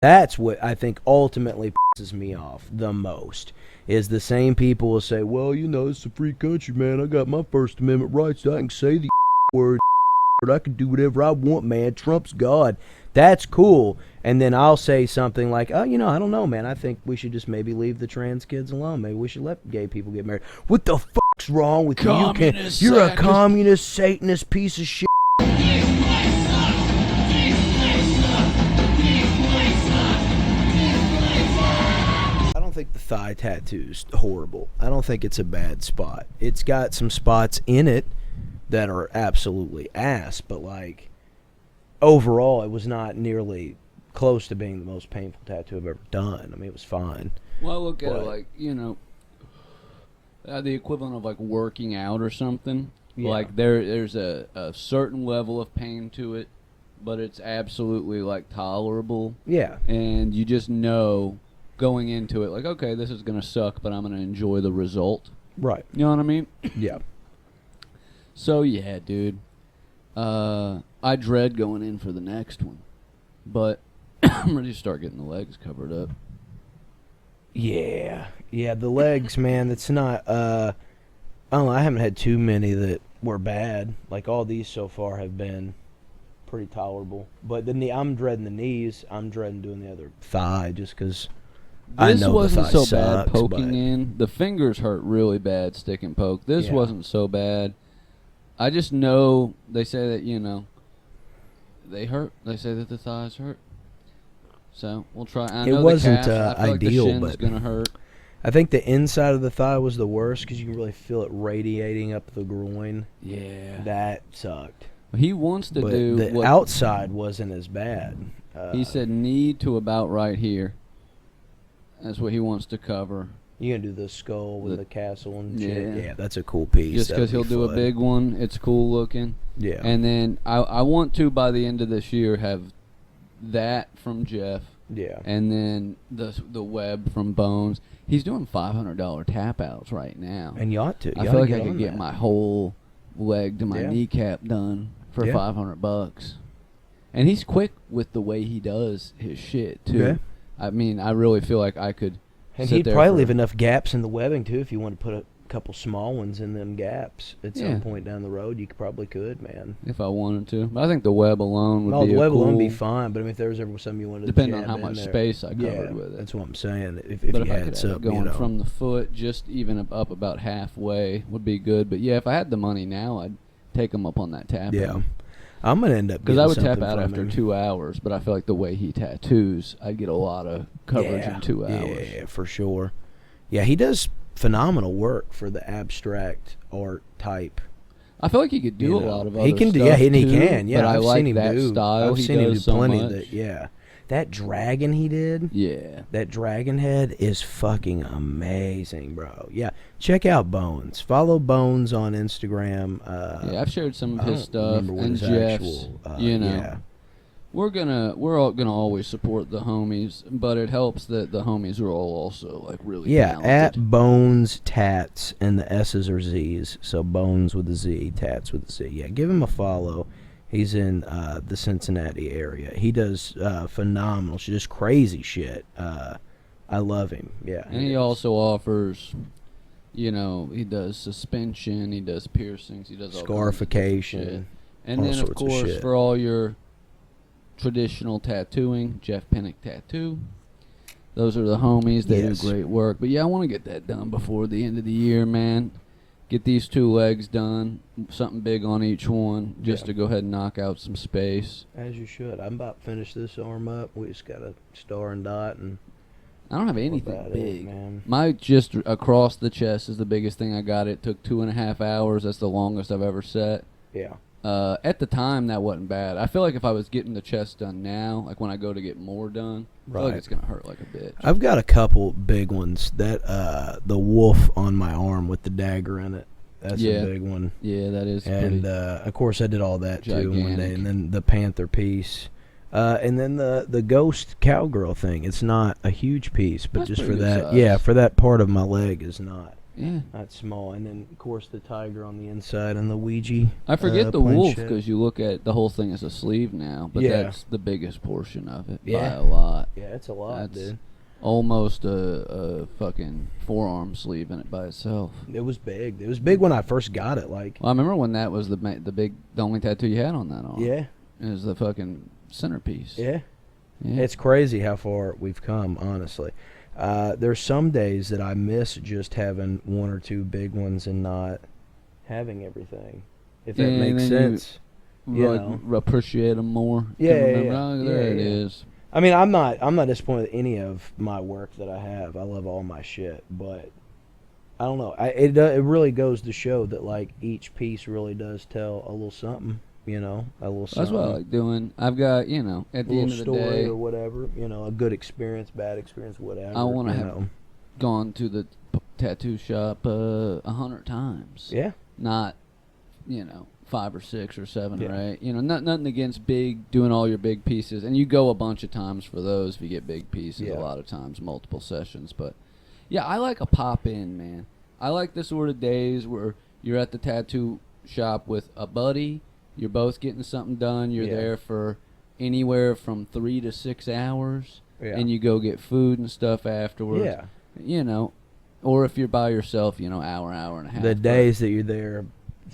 That's what I think ultimately pisses me off the most. Is the same people will say, well, you know, it's a free country, man. I got my First Amendment rights. I can say the word. I can do whatever I want, man. Trump's God. That's cool. And then I'll say something like, oh, you know, I don't know, man. I think we should just maybe leave the trans kids alone. Maybe we should let gay people get married. What the fuck's wrong with you? You're a communist, Satanist piece of shit. I don't think the thigh tattoo's horrible. I don't think it's a bad spot. It's got some spots in it that are absolutely ass, but like overall it was not nearly close to being the most painful tattoo I've ever done. I mean, it was fine. Well, I look at it like, you know, the equivalent of like working out or something. Yeah. Like there's a certain level of pain to it, but it's absolutely like tolerable. Yeah. And you just know going into it like, okay, this is going to suck, but I'm going to enjoy the result. Right. You know what I mean? Yeah. So, yeah, dude, I dread going in for the next one, but I'm ready to start getting the legs covered up. Yeah, the legs, man, it's not, I don't know, I haven't had too many that were bad. Like, all these so far have been pretty tolerable. But the knee, I'm dreading the knees. I'm dreading doing the other thigh just because I know the thigh sucks. This wasn't so bad poking in. The fingers hurt really bad, stick and poke. This wasn't so bad. I just know they say that, you know, they hurt. They say that the thighs hurt. So we'll try. I know it wasn't the calf, ideal, like the shin's gonna hurt. I think the inside of the thigh was the worst because you can really feel it radiating up the groin. Yeah, that sucked. He wants to do the outside wasn't as bad. He said knee to about right here. That's what he wants to cover. You gonna do the skull with the castle and shit? Yeah, that's a cool piece. Just because he'll do a big one, it's cool looking. Yeah. And then I want to, by the end of this year, have that from Jeff. Yeah. And then the web from Bones. He's doing $500 tap outs right now. And you ought to. I feel like I could get my whole leg to my kneecap done for $500. And he's quick with the way he does his shit too. Yeah. I mean, I really feel like I could. And he'd probably leave enough gaps in the webbing, too, if you want to put a couple small ones in them gaps at some point down the road. You probably could, man. If I wanted to. But I think the web alone would be the web alone would be fine, but I mean, if there was ever something you wanted to depending on how much space I covered with it. That's what I'm saying. If you had some, going from the foot, just even up about halfway would be good. But, yeah, if I had the money now, I'd take him up on that tap. Yeah. I'm going to end up because I would tap out after 2 hours, but I feel like the way he tattoos, I'd get a lot of coverage in 2 hours. Yeah, for sure. Yeah, he does phenomenal work for the abstract art type. I feel like he could do a lot of other stuff. Yeah, and he can. Yeah, I've seen him do style. I've seen him do plenty of that. Yeah. That dragon he did, that dragon head is fucking amazing, bro. Yeah, check out Bones. Follow Bones on Instagram. Yeah, I've shared some of his stuff and Jeff's. We're all gonna always support the homies, but it helps that the homies are all also like really talented. At Bones Tats, and the S's are Z's, so Bones with a Z, Tats with a Z. Yeah, give him a follow. He's in the Cincinnati area. He does phenomenal shit, just crazy shit. I love him. Yeah. And he also offers, you know, he does suspension, he does piercings, he does all scarification. And then, of course, for all your traditional tattooing, Jeff Pinnock Tattoo. Those are the homies. They do great work. But, yeah, I want to get that done before the end of the year, man. Get these 2 legs done, something big on each one, just to go ahead and knock out some space. As you should. I'm about to finish this arm up. We just got a star and dot. And I don't have anything big. Man. My just across the chest is the biggest thing I got. It took 2.5 hours. That's the longest I've ever set. Yeah. At the time, that wasn't bad. I feel like if I was getting the chest done now, like when I go to get more done, I feel like it's going to hurt like a bitch. I've got a couple big ones. That the wolf on my arm with the dagger in it. That's a big one. Yeah, that is. And of course, I did all that gigantic. Too one day. And then the panther piece. And then the ghost cowgirl thing. It's not a huge piece, but that's just for that. Size. Yeah, for that part of my leg is not. Yeah. Not small. And then, of course, the tiger on the inside and the Ouija. I forget the plain wolf shit. because you look at the whole thing as a sleeve now, but Yeah. that's the biggest portion of it by Yeah. a lot. Yeah, it's a lot, That's dude. almost a fucking forearm sleeve in it by itself. It was big. It was big when I first got it. Like, Well, I remember when that was the only tattoo you had on that arm. yeah, It was the fucking centerpiece. yeah. Yeah. It's crazy how far we've come, honestly. There's some days that I miss just having one or two big ones and not having everything. If that Yeah, makes then you sense. You know. appreciate them more. Yeah, Can yeah, remember, yeah. oh, there Yeah, it yeah. is. I mean, I'm not disappointed with any of my work that I have. I love all my shit, but I don't know. It really goes to show that like each piece really does tell a little something. You know, a little something. That's what I like doing. I've got, at a the little end of the story day, or whatever. You know, a good experience, bad experience, whatever. I want to you have know. gone to the tattoo shop 100 times. Yeah. Not, 5 or 6 or 7 Yeah. or 8. Nothing against doing all your big pieces. And you go a bunch of times for those if you get big pieces Yeah. a lot of times, multiple sessions. But, yeah, I like a pop-in, man. I like the sort of days where you're at the tattoo shop with a buddy. You're both getting something done. You're Yeah. there for anywhere from 3 to 6 hours. Yeah. And you go get food and stuff afterwards. Yeah. Or if you're by yourself, hour and a half. The but days that you're there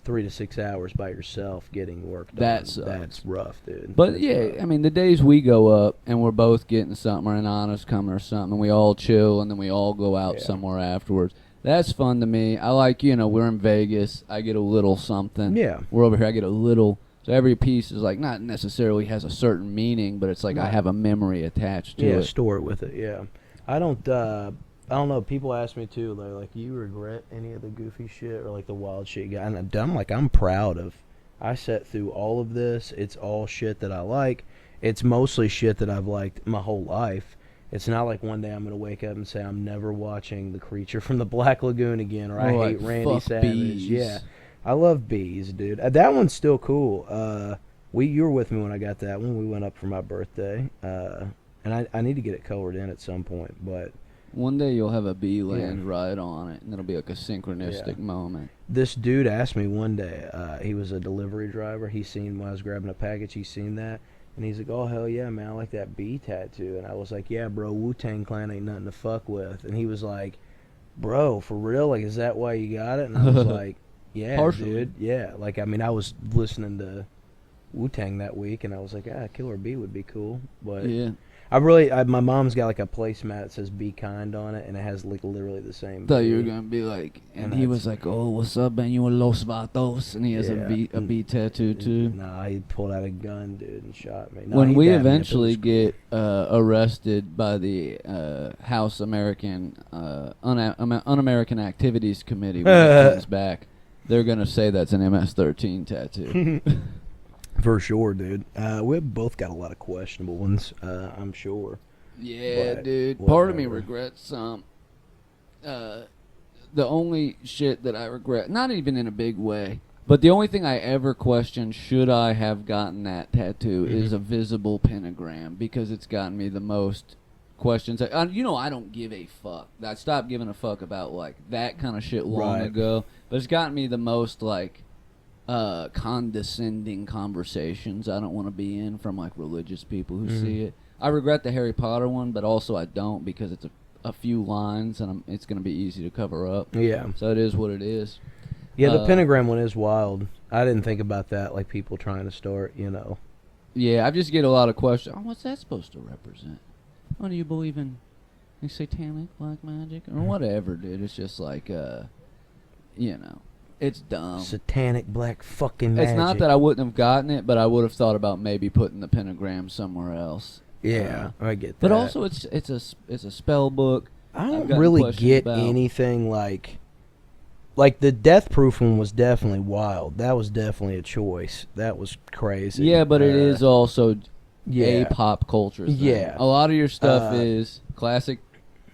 3 to 6 hours by yourself getting work done. That sucks. That's rough, dude. But That's yeah, rough. I mean, the days we go up and we're both getting something or an honest coming or something, and we all chill and then we all go out Yeah. somewhere afterwards. That's fun to me. I like, we're in Vegas. I get a little something. Yeah. We're over here. I get a little. So every piece is like not necessarily has a certain meaning, but it's like I Right. have a memory attached to Yeah, it. store it with it, yeah. I don't know, people ask me too, they're like, you regret any of the goofy shit or like the wild shit you got? And I'm like, I'm proud of, I sat through all of this. It's all shit that I like. It's mostly shit that I've liked my whole life. It's not like one day I'm going to wake up and say I'm never watching The Creature from the Black Lagoon again, or I Or hate like, Randy fuck Savage. bees. Yeah. I love bees, dude. That one's still cool. You were with me when I got that one. We went up for my birthday. And I need to get it colored in at some point, but One day you'll have a bee land right on it, and it'll be like a synchronistic moment. this dude asked me one day, he was a delivery driver. He seen when I was grabbing a package, he seen that. And he's like, oh, hell yeah, man, I like that bee tattoo. And I was like, yeah, bro, Wu-Tang Clan ain't nothing to fuck with. And he was like, bro, for real? Like, is that why you got it? And I was like, yeah, Partially. dude. Yeah. Like, I mean, I was listening to Wu-Tang that week, and I was like, Killer Bee would be cool. But Yeah. my mom's got like a placemat that says "Be Kind" on it, and it has like literally the same. Thought you were bee. gonna be like, and And he that's- was like, "Oh, what's up, man? You in Los Vatos?" And he has Yeah. a bee tattoo too. Nah, he pulled out a gun, dude, and shot me. Nah, When he we dabbed me up, it eventually was cool. get arrested by the House American Un-American Activities Committee when it comes back, they're gonna say that's an MS-13 tattoo. For sure, dude. We both got a lot of questionable ones, I'm sure. Yeah, But dude. Part of me whatever. regrets some. The only shit that I regret, not even in a big way, but the only thing I ever questioned, should I have gotten that tattoo, is a visible pentagram, because it's gotten me the most questions. I don't give a fuck. I stopped giving a fuck about like that kind of shit long Right. ago, but it's gotten me the most like condescending conversations I don't want to be in from like religious people who see it. I regret the Harry Potter one, but also I don't, because it's a few lines and it's going to be easy to cover up. Yeah. So it is what it is. Yeah, the pentagram one is wild. I didn't think about that, like people trying to start, Yeah, I just get a lot of questions. Oh, what's that supposed to represent? Oh, do you believe in satanic black magic or whatever, dude? It's just like, it's dumb. Satanic black fucking magic. It's not that I wouldn't have gotten it, but I would have thought about maybe putting the pentagram somewhere else. Yeah, I get that. But also, it's a spell book. I I've don't gotten really questions get about- anything like the death proof one was definitely wild. That was definitely a choice. That was crazy. Yeah, but it is also yeah. a pop culture thing. Yeah. A lot of your stuff Uh, is classic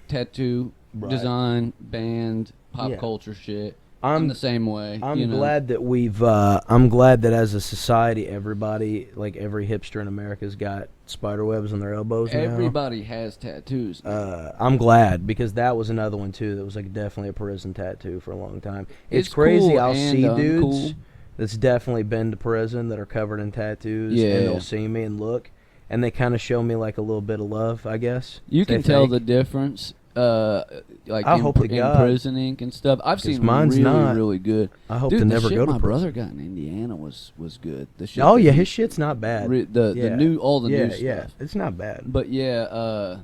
tattoo Right. design, band, pop Yeah. culture shit. I'm the same way. I'm glad that I'm glad that as a society, everybody, like every hipster in America's got spider webs on their elbows now. Everybody has tattoos. I'm glad, because that was another one too that was like definitely a prison tattoo for a long time. It's crazy. Cool I'll see dudes uncool. that's definitely been to prison that are covered in tattoos, Yeah. and they'll see me and look, and they kind of show me like a little bit of love, I guess. You They can tell think. the difference, like I hope to in God. prison ink and stuff. I've seen mine's really, not. really good. I hope Dude, to the never shit go to my prison. brother got in Indiana was good. The shit Oh that yeah, he- his shit's not bad. the Yeah. new all the yeah, new stuff. yeah, it's not bad. But yeah,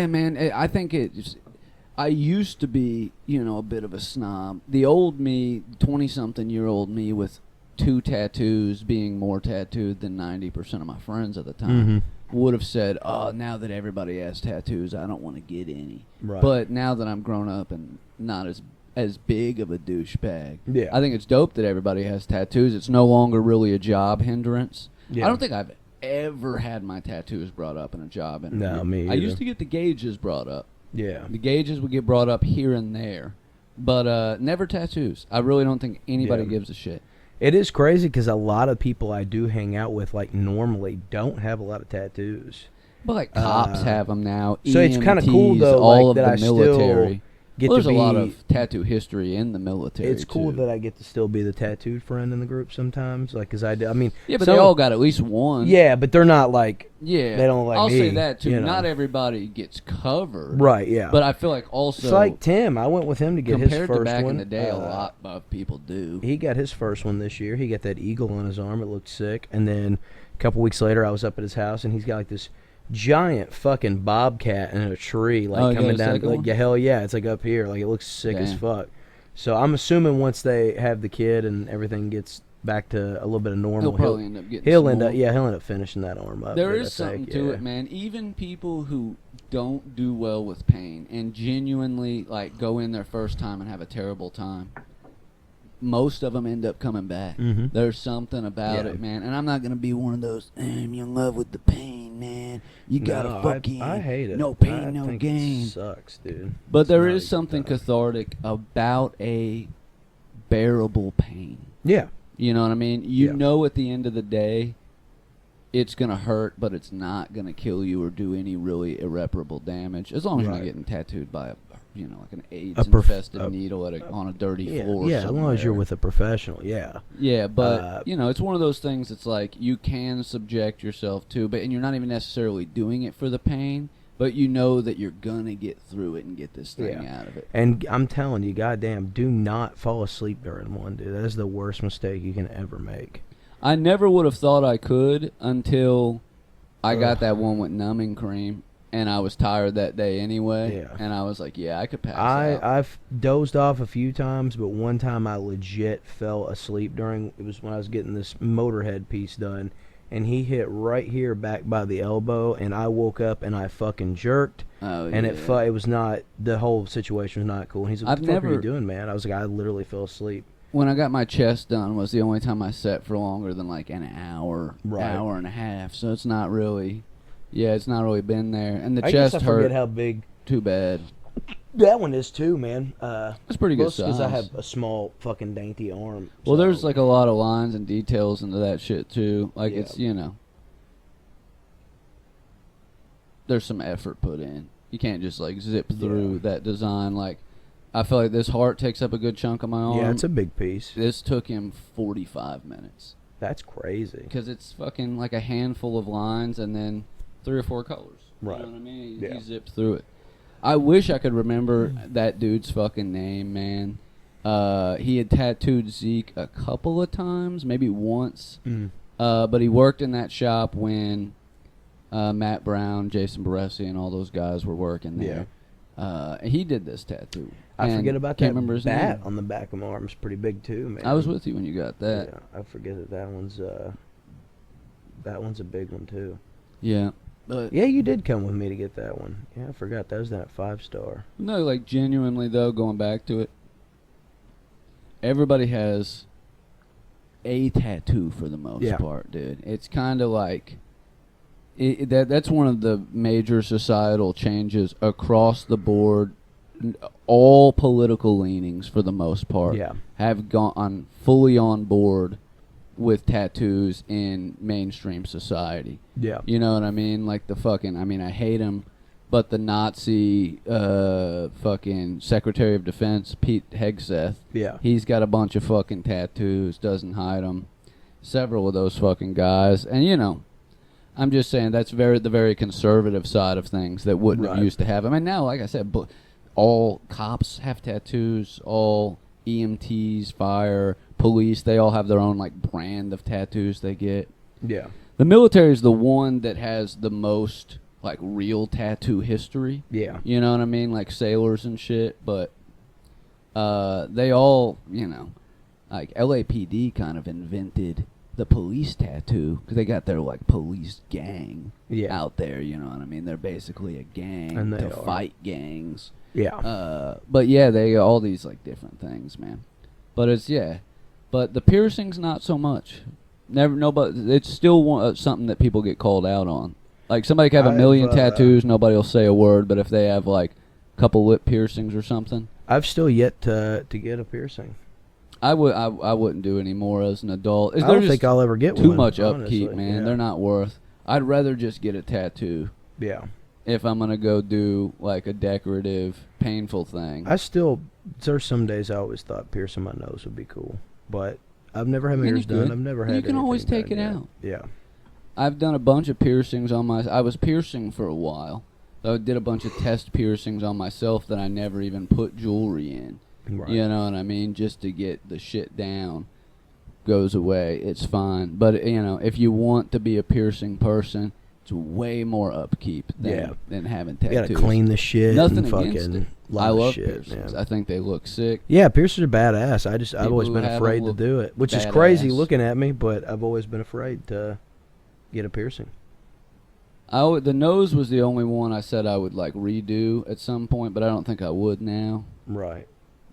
man. I think it's. I used to be, a bit of a snob. The old me, 20-something-year-old me with 2 tattoos, being more tattooed than 90% of my friends at the time, would have said, "Oh, now that everybody has tattoos, I don't want to get any." Right. But now that I'm grown up and not as big of a douchebag, Yeah. I think it's dope that everybody has tattoos. It's no longer really a job hindrance. Yeah. I don't think I've ever had my tattoos brought up in a job interview. No, me I either. used to get the gauges brought up. Yeah. The gauges would get brought up here and there, but never tattoos. I really don't think anybody Yeah. gives a shit. It is crazy because a lot of people I do hang out with, like, normally don't have a lot of tattoos. But like cops have them now. So it's kinda cool, EMTs, though, all like, of that the I still military. Get Well, there's to be, a lot of tattoo history in the military. It's cool too. that I get to still be the tattooed friend in the group sometimes, like, because I mean, Yeah, but some- they all got at least one. yeah, but they're not like, Yeah, they don't like I'll me, say that too. you know. Not everybody gets covered. right, yeah. But I feel like also it's like Tim. I went with him to get his compared first to back one. in the day, a lot of people do. He got his first one this year. He got that eagle on his arm. It looked sick. And then a couple weeks later, I was up at his house, and he's got like this giant fucking bobcat in a tree, like Oh, he got coming a down. second Like, one? yeah, hell yeah, it's like up here. Like, it looks sick as Damn. fuck. So I'm assuming once they have the kid and everything gets back to a little bit of normal, He'll probably end up getting. he'll some end more. up, yeah, he'll end up finishing that arm up. There dude, is I something think, to yeah. it, man. Even people who don't do well with pain and genuinely like go in their first time and have a terrible time, most of them end up coming back. Mhm. There's something about Yeah. it, man. And I'm not gonna be one of those. I'm in love with the pain, man. You gotta No, fucking. I hate it. No pain, I no think gain. It sucks, dude. But It's there not a is good something time. cathartic about a bearable pain. Yeah. You know what I mean? You Yeah. know at the end of the day, it's going to hurt, but it's not going to kill you or do any really irreparable damage. As long as you're not Right. getting tattooed by like an A AIDS-infested needle on a dirty Yeah, floor. yeah, as long as you're somewhere. with a professional, yeah. Yeah, but it's one of those things that's like you can subject yourself to, and you're not even necessarily doing it for the pain, but you know that you're gonna get through it and get this thing Yeah. out of it. And I'm telling you, goddamn, do not fall asleep during one, dude. That is the worst mistake you can ever make. I never would have thought I could until I got Ugh. that one with numbing cream, and I was tired that day anyway. Yeah. And I was like, yeah, I could pass out. I've dozed off a few times, but one time I legit fell asleep during. It was when I was getting this Motorhead piece done, and he hit right here back by the elbow, and I woke up and I fucking jerked, Oh, and yeah. it was not, the whole situation was not cool. And he's like, I've "What the fuck are you never- doing, man?" I was like, "I literally fell asleep." When I got my chest done was the only time I sat for longer than like an hour, Right. hour and a half. So it's not really, it's not really been there. And the I chest guess I hurt forget how big too bad. that one is too, man. It's pretty good Because size. I have a small fucking dainty arm. Well, so- there's like a lot of lines and details into that shit too. Like Yeah. it's there's some effort put in. You can't just like zip through that design. Like I feel like this heart takes up a good chunk of my arm. Yeah, it's a big piece. This took him 45 minutes That's crazy. because it's fucking like a handful of lines and then 3 or 4 colors. Right. You know what I mean? Yeah. He zipped through it. I wish I could remember that dude's fucking name, man. He had tattooed Zeke a couple of times, maybe once. But he worked in that shop when Matt Brown, Jason Baresi, and all those guys were working there. And he did this tattoo. I And forget about can't that remember his bat name. on the back of my arm. It's pretty big too, man. I was with you when you got that. Yeah, I forget that one's a big one too. Yeah. But Yeah, you did come with me to get that one. Yeah, I forgot that was that 5-star. no, like genuinely though, going back to it, everybody has a tattoo for the most Yeah. part, dude. It's kind of like that's one of the major societal changes across the board, all political leanings for the most part Yeah. have gone fully on board with tattoos in mainstream society. Yeah. You know what I mean? Like the fucking, I mean, I hate him, but the Nazi fucking Secretary of Defense, Pete Hegseth, Yeah. he's got a bunch of fucking tattoos, doesn't hide them. Several of those fucking guys. And, you know, I'm just saying that's the very conservative side of things that wouldn't have Right. used to have. I mean, now, like I said, all cops have tattoos, all EMTs, fire, police, they all have their own, like, brand of tattoos they get. Yeah. The military is the one that has the most, like, real tattoo history. Yeah. You know what I mean? Like sailors and shit. But they all, you know, like LAPD kind of invented the police tattoo because they got their, like, police gang out there. You know what I mean? They're basically a gang And they to are. fight gangs. Yeah. But yeah, they all these, like, different things, man. But it's, yeah. But the piercings, not so much. Nobody. It's still something that people get called out on. Like, somebody can have a million tattoos, nobody will say a word. But if they have, like, a couple lip piercings or something, I've still yet to get a piercing. I wouldn't do any more as an adult. I don't think I'll ever get too one. much honestly. upkeep, man. Yeah. They're not worth. I'd rather just get a tattoo Yeah. if I'm gonna go do, like, a decorative, painful thing. There's some days I always thought piercing my nose would be cool, but I've never had my And ears you could. done. I've never had. You can always anything take done it yet. out. Yeah. I've done a bunch of piercings on I was piercing for a while. I did a bunch of test piercings on myself that I never even put jewelry in. Right. You know what I mean? Just to get the shit down. Goes away. It's fine. But, you know, if you want to be a piercing person, it's way more upkeep than having tattoos. You gotta clean the shit. Nothing and fucking against it. lot I of love shit, piercings. man. I think they look sick. Yeah, piercings are badass. I've People always who been have afraid them to look do it, which is crazy badass. looking at me, but I've always been afraid to get a piercing. The nose was the only one I said I would, like, redo at some point, but I don't think I would now. Right.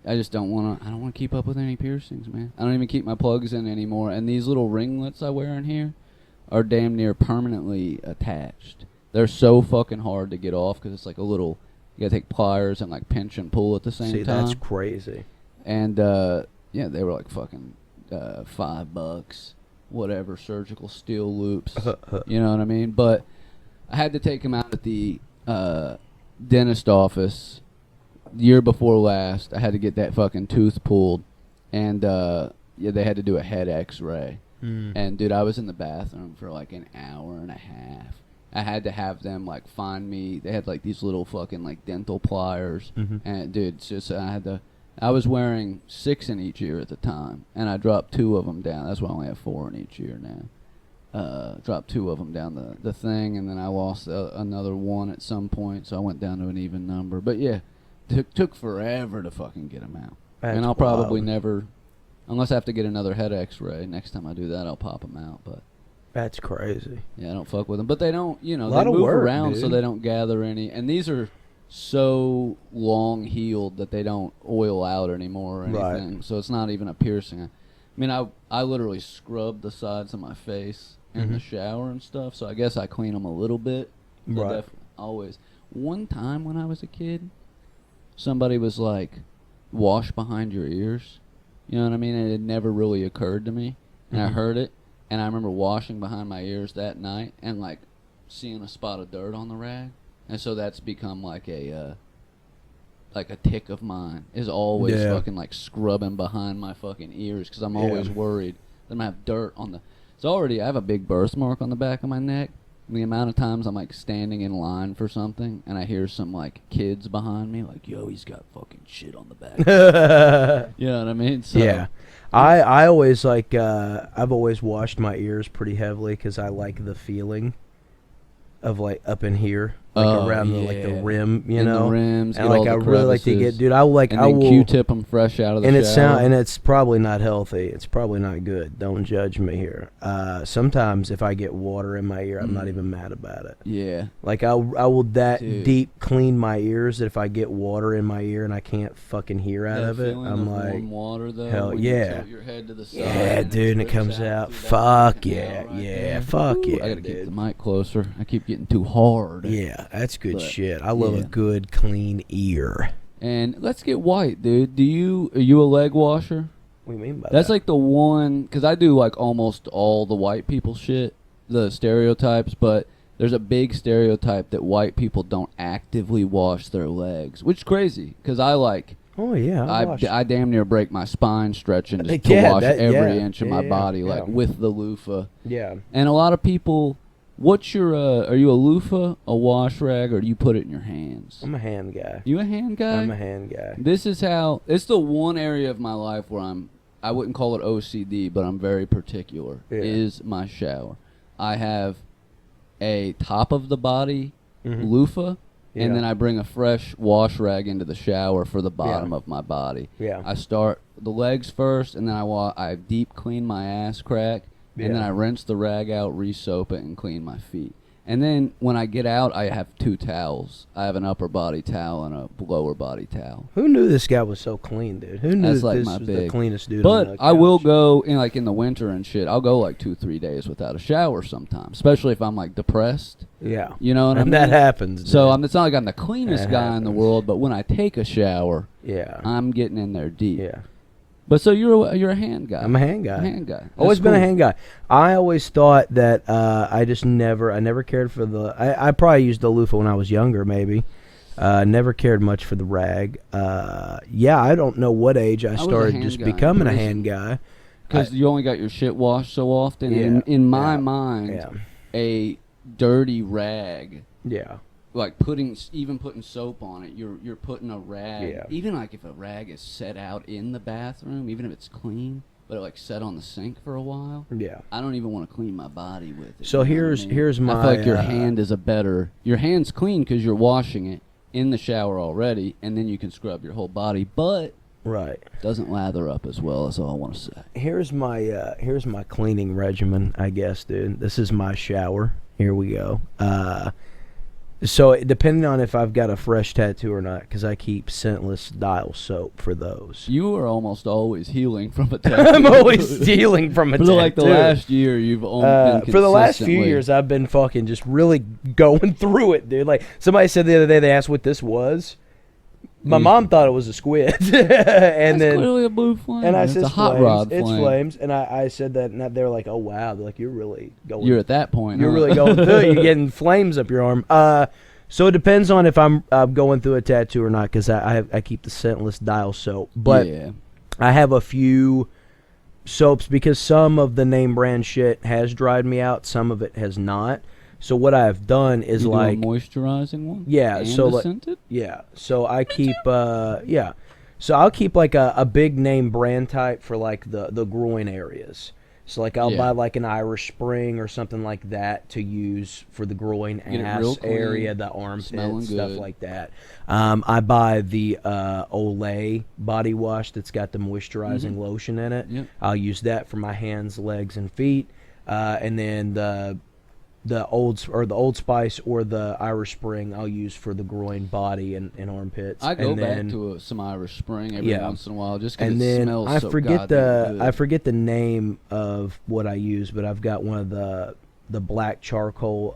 I just don't want to. I don't want to keep up with any piercings, man. I don't even keep my plugs in anymore. And these little ringlets I wear in here are damn near permanently attached. They're so fucking hard to get off because it's like a little. You gotta take pliers and, like, pinch and pull at the same See, time. that's crazy. And yeah, they were like fucking $5, whatever, surgical steel loops. You know what I mean? But I had to take them out at the dentist office. Year before last, I had to get that fucking tooth pulled, and yeah, they had to do a head X-ray. And dude, I was in the bathroom for like an hour and a half. I had to have them, like, find me. They had, like, these little fucking, like, dental pliers, and dude, it's just I was wearing 6 in each ear at the time, and I dropped 2 of them down. That's why I only have 4 in each ear now. Dropped 2 of them down the thing, and then I lost another 1 at some point, so I went down to an even number. But yeah. Took forever to fucking get them out. That's and I'll probably wild. never, unless I have to get another head X-ray. Next time I do that, I'll pop them out. But That's crazy. yeah, I don't fuck with them. But they don't, you know, Lot they of move work, around so dude. they don't gather any. And these are so long healed that they don't oil out anymore or Right. anything. So it's not even a piercing. I mean, I literally scrub the sides of my face in the shower and stuff. So I guess I clean them a little bit. So Right. Always. One time when I was a kid, somebody was like, wash behind your ears. You know what I mean? And it had never really occurred to me. And I heard it. And I remember washing behind my ears that night and, like, seeing a spot of dirt on the rag. And so that's become like a tick of mine, is always fucking, like, scrubbing behind my fucking ears because I'm always worried that I'm going to have dirt on the... I have a big birthmark on the back of my neck. The amount of times I'm, like, standing in line for something and I hear some, like, kids behind me like, yo, he's got fucking shit on the back. You know what I mean? So, yeah. I always like, I've always washed my ears pretty heavily because I like the feeling of, like, up in here. Like around the rim, you in know, the rims, and get all like the I really like to crevices, get, dude. I will Q-tip them fresh out of the shower. And it's probably not healthy. It's probably not good. Don't judge me here. Sometimes if I get water in my ear, I'm not even mad about it. Yeah, Like I will Dude. deep clean my ears that if I get water in my ear and I can't fucking hear out that of it, feeling I'm of like, warm water though. hell when yeah. You tilt your head to the side yeah, and dude, and it drips comes out. through that Fuck fucking yeah, canal right yeah, there. fuck Ooh, yeah, I gotta keep dude. the mic closer. I keep getting too hard. Yeah, that's good But, shit. I love a yeah. good clean ear. And let's get white, dude. Are you a leg washer? What do you mean by That's that? like the one, because I do like almost all the white people shit, the stereotypes, but there's a big stereotype that white people don't actively wash their legs, which is crazy, because I like, Oh yeah, I damn near break my spine stretching just Yeah, to wash that- every yeah, inch of yeah, my yeah, body, yeah. like with the loofah. Yeah. And a lot of people, what's your, are you a loofah, a wash rag, or do you put it in your hands? I'm a hand guy. You a hand guy? I'm a hand guy. This is how, it's the one area of my life where I wouldn't call it OCD, but I'm very particular, Yeah. is my shower. I have a top of the body Mhm. loofah, Yeah. and then I bring a fresh wash rag into the shower for the bottom Yeah. of my body. Yeah. I start the legs first, and then I deep clean my ass crack, and then Yeah. I rinse the rag out, re-soap it, and clean my feet. And then when I get out, I have 2 towels. I have an upper body towel and a lower body towel. Who knew this guy was so clean, dude? Who knew That's that like this my was the big. cleanest dude? But on the I will couch? go in the winter and shit. I'll go like 2-3 days without a shower sometimes, especially if I'm like depressed. Yeah. You know what I And mean? that happens. So dude. it's not like I'm the cleanest That guy in the happens. world, but when I take a shower, Yeah. I'm getting in there deep. Yeah. But so you're a hand guy. I'm a hand guy. Hand guy. Always That's been a cool. hand guy. I always thought that I never cared for the. I probably used the loofah when I was younger, maybe. Never cared much for the rag. Yeah, I don't know what age I was a started hand just guy in becoming a prison. hand guy. Because you only got your shit washed so often. Yeah. And in my Yeah. mind, Yeah. a dirty rag, Yeah. like even putting soap on it, you're putting a rag. Yeah. Even like if a rag is set out in the bathroom, even if it's clean, but it like set on the sink for a while, Yeah. I don't even want to clean my body with it. So you know what I here's- mean? here's I my, feel like your uh, hand is your hand's clean because you're washing it in the shower already, and then you can scrub your whole body, but Right. doesn't lather up as well. That's all I want to say. Here's my cleaning regimen, I guess, dude. This is my shower. Here we go. So depending on if I've got a fresh tattoo or not, because I keep scentless dial soap for those. You are almost always healing from a tattoo. I'm always healing from a For tattoo. like the last year, you've only been for the last few consistently- years, I've been fucking just really going through it, dude. Like somebody said the other day, they asked what this was. My mom thought it was a squid, and That's then clearly a blue flame. and I it's said a hot flames. rod It's flame. flames, and I said that, and they were like, "Oh wow!" They're like, "You're really going. You're at that point. You're huh? really going through it. You're getting flames up your arm." So it depends on if I'm going through a tattoo or not, because I keep the scentless dial soap, but yeah. I have a few soaps because some of the name brand shit has dried me out, some of it has not. So what I've done is You do like a moisturizing one. Yeah, and so a like- scented? yeah, so I keep so I'll keep like a big name brand type for like the groin areas. So like I'll Yeah. buy like an Irish Spring or something like that to use for the groin Get it real ass clean, area, the armpit, smelling stuff good. like that. I buy the Olay body wash that's got the moisturizing lotion in it. Yep. I'll use that for my hands, legs, and feet. And then the Old Spice or the Irish Spring I'll use for the groin, body, and armpits. I go and back then, to some Irish Spring every Yeah. once in a while just because and it then smells I so forget goddamn I good. forget the name of what I use, but I've got one of the black charcoal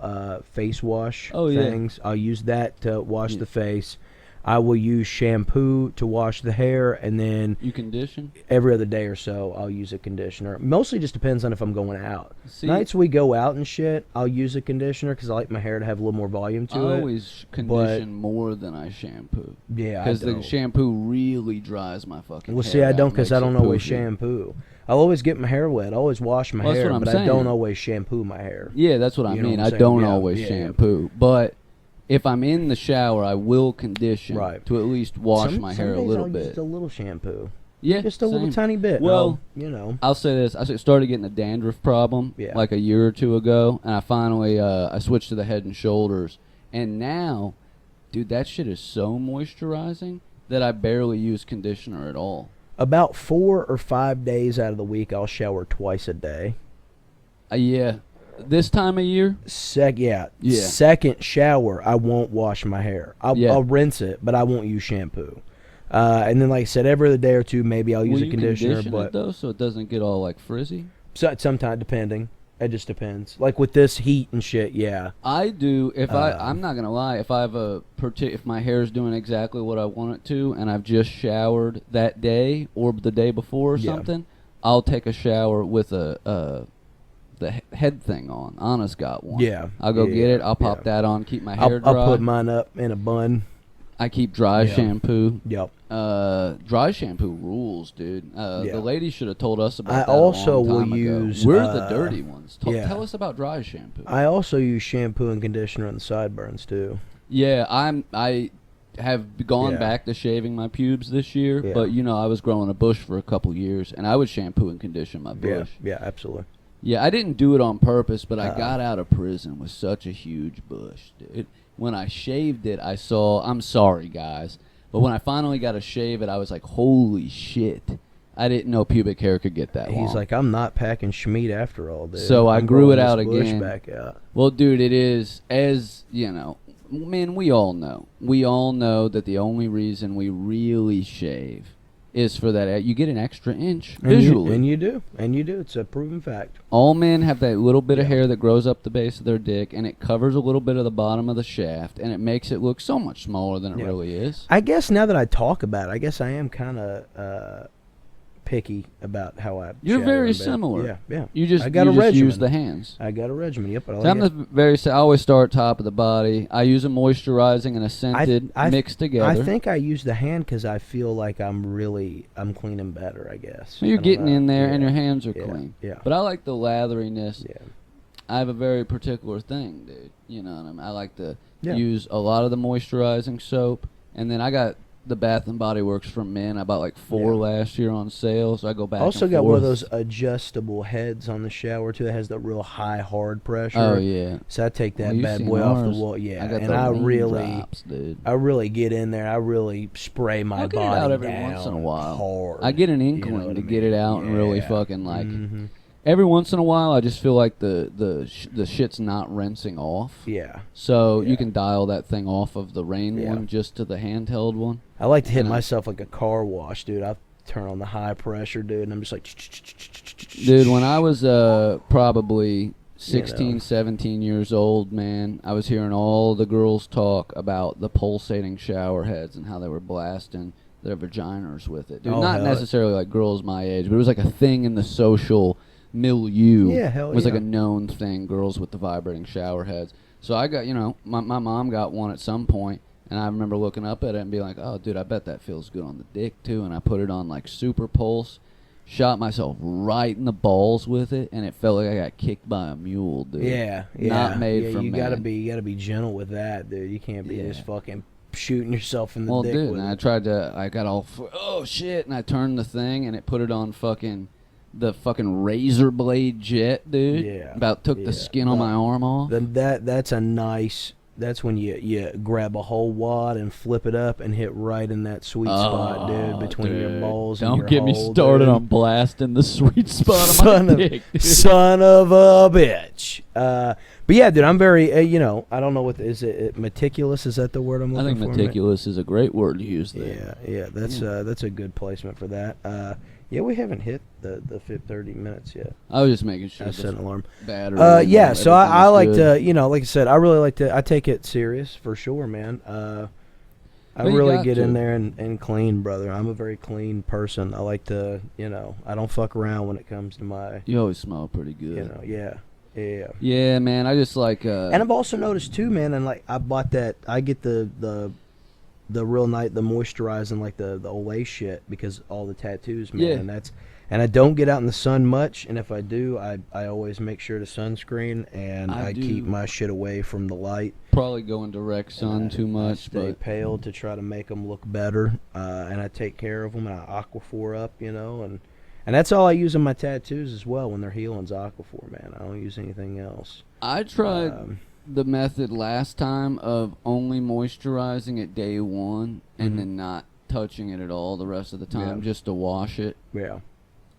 face wash Oh, yeah. things. I'll use that to wash Yeah. the face. I will use shampoo to wash the hair, and then You condition? every other day or so I'll use a conditioner. Mostly just depends on if I'm going out. See, Nights we go out and shit, I'll use a conditioner because I like my hair to have a little more volume I to it. always condition more than I shampoo. Yeah, Because the don't. shampoo really dries my fucking Well, hair see, I out, don't because I makes don't it always poofy. shampoo. I'll always get my hair wet. I always wash my Well, that's hair, what I'm but I don't saying. always shampoo my hair. Yeah, that's what I You know mean. what I'm I saying? don't Yeah, always yeah. shampoo. But if I'm in the shower, I will condition Right. to at least wash Some- my some hair a days little I'll bit. Just a little shampoo. Yeah, Just a little same. tiny bit. Well, you know. I'll say this: I started getting a dandruff problem Yeah. like a year or two ago, and I finally I switched to the Head and Shoulders, and now, dude, that shit is so moisturizing that I barely use conditioner at all. About 4 or 5 days out of the week, I'll shower twice a day. Yeah, this time of year, Yeah. Yeah. Second shower, I won't wash my hair. Yeah. I'll rinse it, but I won't use shampoo. And then, like I said, every other day or two, maybe I'll use will a you conditioner. condition But it though, so it doesn't get all like frizzy? sometimes, depending. It just depends. Like with this heat and shit, yeah. I do. If I'm not gonna lie. If I have if my hair's doing exactly what I want it to, and I've just showered that day or the day before or something, I'll take a shower with the head thing on. Anna's got one. Yeah. I'll go get it. I'll pop that on. Keep my hair dry. I'll put mine up in a bun. I keep dry shampoo. Yep. Dry shampoo rules, dude. The lady should have told us about that. I also a long time will ago. use. We're the dirty ones. yeah. Tell us about dry shampoo. I also use shampoo and conditioner on the sideburns too. Yeah, I have gone back to shaving my pubes this year, but you know I was growing a bush for a couple years, and I would shampoo and condition my bush. Yeah, absolutely. Yeah, I didn't do it on purpose, but I got out of prison with such a huge bush, dude. When I shaved it, I saw. I'm sorry, guys, but when I finally got to shave it, I was like, "Holy shit!" I didn't know pubic hair could get that long. He's like, I'm not packing Schmeat after all, dude. So I grew it out again. Back out. Well, dude, it is, as you know, man, we all know that the only reason we really shave is for that. You get an extra inch visually. And you do. It's a proven fact. All men have that little bit of hair that grows up the base of their dick, and it covers a little bit of the bottom of the shaft, and it makes it look so much smaller than it really is. I guess now that I talk about it, I guess I am kind of picky about how I. You're very similar. Yeah. You just use the hands. I got a regimen. Yep. I always start top of the body. I use a moisturizing and a scented mixed together. I think I use the hand because I feel like I'm cleaning better. I guess. So you're getting in there and your hands are clean. Yeah. But I like the latheriness. Yeah. I have a very particular thing, dude. You know what I mean? I like to use a lot of the moisturizing soap, and then I got the Bath and Body Works for men. I bought like 4 last year on sale, so I go back. Also and got forth. one of those adjustable heads on the shower too that has the real high hard pressure. Oh yeah. So I take that bad boy off the wall. Yeah, I really, drops, dude. I really get in there. I really spray my body it out every down once in a while. hard. I get an inkling to get it out and really fucking like. Every once in a while, I just feel like the shit's not rinsing off. Yeah. So you can dial that thing off of the rain one just to the handheld one. I like to hit myself like a car wash, dude. I turn on the high pressure, dude, and I'm just like. Dude, when I was probably 16, 17 years old, man, I was hearing all the girls talk about the pulsating shower heads and how they were blasting their vaginas with it. Dude, not necessarily like girls my age, but it was like a thing in the social milieu. Yeah, hell it was like a known thing, girls with the vibrating shower heads. So I got, my mom got one at some point, and I remember looking up at it and being like, oh, dude, I bet that feels good on the dick, too. And I put it on, like, Super Pulse, shot myself right in the balls with it, and it felt like I got kicked by a mule, dude. Yeah. Not made for you men. You gotta be gentle with that, dude. You can't be just fucking shooting yourself in the dick dude, with and it. I got all, oh, shit, and I turned the thing, and it put it on the fucking razor blade jet, dude. Yeah. About took the skin on my arm off. Then that's when you grab a whole wad and flip it up and hit right in that sweet spot, dude, between your balls and your Don't get me hole, started dude. on blasting the sweet spot of my dick, dude. Son of a bitch. But yeah, dude, I'm very, I don't know is it meticulous? Is that the word I'm looking for? I think meticulous is a great word to use there. Yeah, that's a good placement for that. Yeah, we haven't hit the 30 minutes yet. I was just making sure. I set an alarm. Battery. Yeah, so I like to, like I said, I really like to, I take it serious for sure, man. I really get in there and clean, brother. I'm a very clean person. I like to, I don't fuck around when it comes to my. You always smell pretty good. Yeah. Yeah, man. I just like. And I've also noticed too, man. And like I bought that. I get the real night, the moisturizing, like the Olay shit, because all the tattoos, man. Yeah. And I don't get out in the sun much, and if I do, I always make sure to sunscreen, and I keep my shit away from the light. Probably go in direct sun too much. I stay pale to try to make them look better, and I take care of them, and I Aquaphor up, and that's all I use on my tattoos as well when they're healing's Aquaphor, man. I don't use anything else. I tried the method last time of only moisturizing it day one and then not touching it at all the rest of the time, just to wash it. Yeah.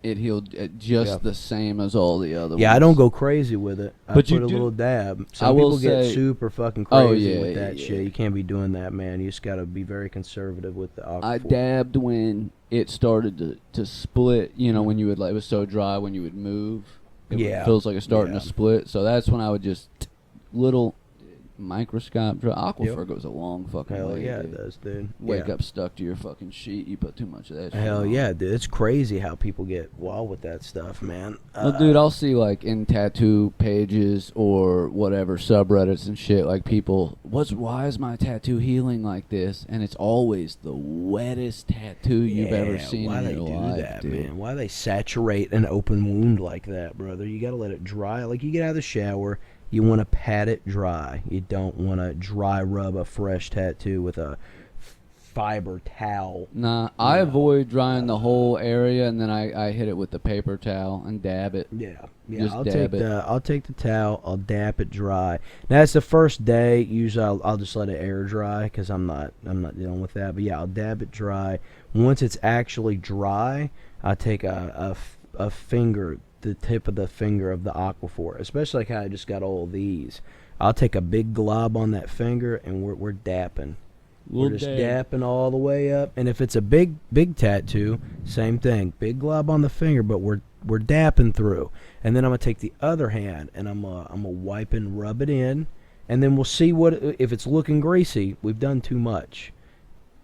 It healed just the same as all the other ones. Yeah, I don't go crazy with it. I put a little dab. Some people get super fucking crazy with that shit. You can't be doing that, man. You just got to be very conservative with the Aquaphor. I dabbed when it started to split, when you would, it was so dry when you would move. It feels like it's starting to split. So that's when I would just little microscope. Aquaphor goes a long fucking Hell way. yeah, dude. it does, dude. Wake up stuck to your fucking sheet. You put too much of that shit Hell on. yeah, dude. It's crazy how people get wild with that stuff, man. Well, dude, I'll see like in tattoo pages or whatever subreddits and shit, like people, why is my tattoo healing like this? And it's always the wettest tattoo you've ever seen why in they your do life, that, dude. man? Why they saturate an open wound like that, brother? You gotta let it dry. Like you get out of the shower, you want to pat it dry. You don't want to dry rub a fresh tattoo with a fiber towel. Nah, I avoid drying the whole area, and then I hit it with the paper towel and dab it. Yeah. Just I'll dab take it. I'll take the towel. I'll dab it dry. Now it's the first day. Usually I'll just let it air dry because I'm not dealing with that. But yeah, I'll dab it dry. Once it's actually dry, I take a finger, the tip of the finger of the Aquaphor, especially like how I just got all of these. I'll take a big glob on that finger and we're dapping. We're just dapping all the way up. And if it's a big tattoo, same thing. Big glob on the finger, but we're dapping through. And then I'm gonna take the other hand and I'm gonna wipe and rub it in, and then we'll see if it's looking greasy. We've done too much.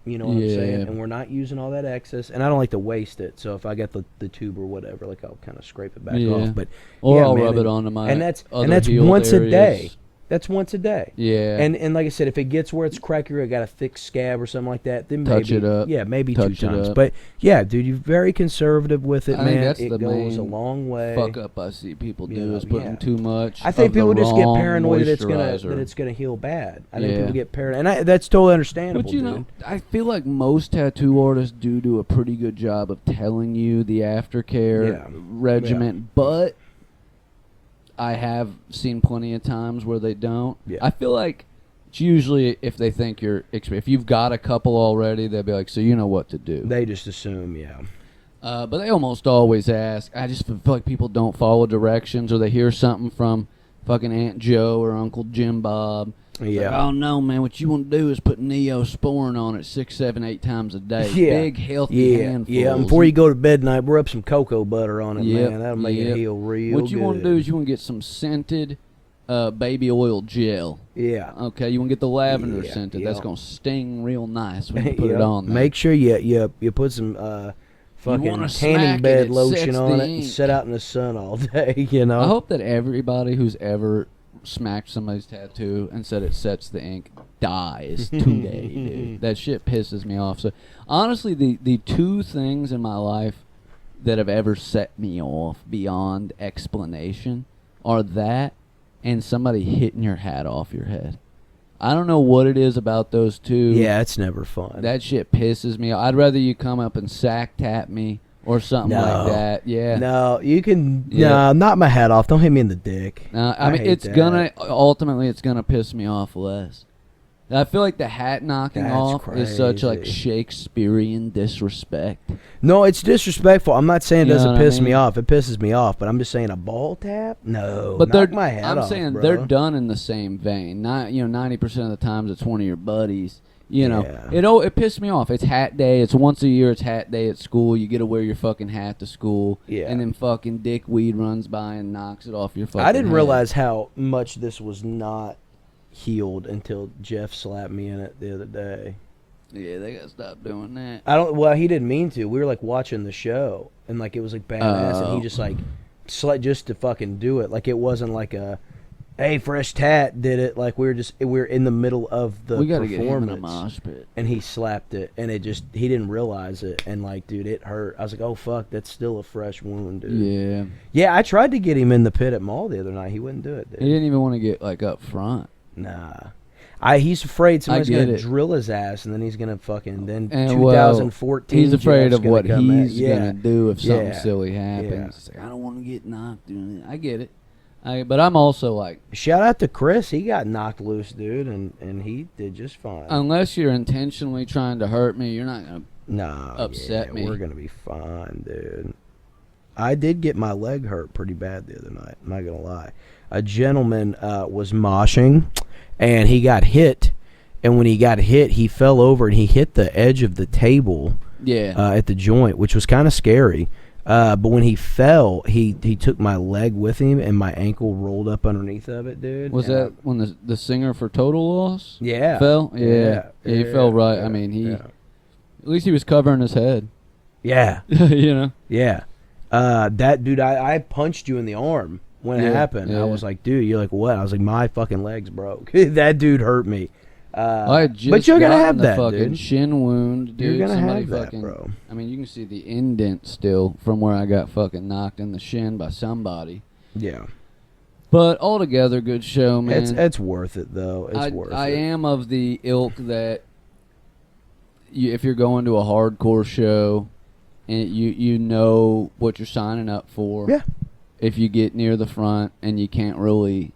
You know what I'm saying? And we're not using all that excess. And I don't like to waste it. So if I got the tube or whatever, like I'll kind of scrape it back off. But I'll man, rub it onto my and that's healed once areas. a day. That's once a day. Yeah. And like I said, if it gets where it's cracky or it got a thick scab or something like that, then Touch maybe it up. Yeah, maybe Touch 2 it times. up. But yeah, dude, you're very conservative with it, I man. think that's it the goes a main long way. fuck up I see people do know, is putting too much. I think of the people just get wrong paranoid that moisturizer. it's gonna heal bad. I think Yeah. people get paranoid, and that's totally understandable. But you dude. know, I feel like most tattoo artists do a pretty good job of telling you the aftercare regimen, but I have seen plenty of times where they don't. Yeah. I feel like it's usually if they think if you've got a couple already, they'll be like, so you know what to do. They just assume, yeah. But they almost always ask. I just feel like people don't follow directions, or they hear something from fucking Aunt Joe or Uncle Jim Bob. Yeah. Like, oh no, man! What you want to do is put Neosporin on it 6, 7, 8 times a day. Yeah. Big healthy handfuls. Yeah, and before you go to bed tonight, rub some cocoa butter on it, Yep, man. That'll make it heal real What you want to do is you want to get some scented baby oil gel. Yeah. Okay, you want to get the lavender Yeah, scented. yeah. That's gonna sting real nice when you put it on there. Make sure you put some fucking wanna smack tanning it, bed it lotion sets on the it and ink. sit out in the sun all day, you know? I hope that everybody who's ever smacked somebody's tattoo and said it sets the ink dies today, dude. That shit pisses me off. So honestly, the 2 things in my life that have ever set me off beyond explanation are that and somebody hitting your hat off your head. I don't know what it is about those 2. Yeah, it's never fun. That shit pisses me off. I'd rather you come up and sack tap me or something like that. Yeah. No, you can. Yeah. No, knock my hat off. Don't hit me in the dick. I mean, hate it's that. gonna ultimately it's gonna piss me off less. I feel like the hat knocking That's off is such like crazy. Shakespearean disrespect. No, it's disrespectful. I'm not saying it You know doesn't what I piss me mean? off. It pisses me off, but I'm just saying a ball tap. No, But knock my hat I'm off, saying bro. they're done in the same vein. Not 90% of the times it's one of your buddies. You know, Yeah. it pissed me off. It's hat day. It's once a year. It's hat day at school. You get to wear your fucking hat to school. Yeah. And then fucking dickweed runs by and knocks it off your fucking I didn't head. realize how much this was not healed until Jeff slapped me in it the other day. Yeah, they gotta stop doing that. Well, he didn't mean to. We were like watching the show, and like it was like badass, and he just like just to fucking do it. Like it wasn't like a, hey, Fresh Tat did it. Like we were in the middle of the We gotta get him in a performance, mosh pit. and he slapped it, and he didn't realize it, and like, dude, it hurt. I was like, oh fuck, that's still a fresh wound, dude. Yeah. Yeah, I tried to get him in the pit at Mall the other night. He wouldn't do it, dude. He didn't even want to get like up front. Nah. He's afraid somebody's get gonna it. drill his ass, and then he's gonna fucking And 2014. he's afraid Jeff's of gonna what come at- he's gonna do if something Yeah. silly happens. Yeah. It's like, I don't want to get knocked. I get it. But I'm also like, Shout out to Chris. He got knocked loose, dude, and he did just fine. unless you're intentionally trying to hurt me, you're not gonna. Nah, upset me. We're gonna be fine, dude. I did get my leg hurt pretty bad the other night. I'm not gonna lie. A gentleman was moshing, and he got hit. And when he got hit, he fell over and he hit the edge of the table Yeah. at the joint, which was kind of scary. But when he fell, he took my leg with him, and my ankle rolled up underneath of it, dude. Was that when the singer for Total Loss? Yeah. Fell? Yeah. He fell right. Yeah, I mean, yeah. at least he was covering his head. Yeah. You know? Yeah. That dude, I punched you in the arm when it happened. Yeah. I was like, dude, you're like, what? I was like, my fucking legs broke. That dude hurt me. I had just but you're gonna gotten have the that, fucking dude. shin wound, dude. You're gonna Somebody have that, fucking, bro. I mean, you can see the indent still from where I got fucking knocked in the shin by somebody. Yeah. But altogether, good show, man. It's worth it, though. It's worth it. I am of the ilk that if you're going to a hardcore show and you know what you're signing up for. Yeah. If you get near the front and you can't really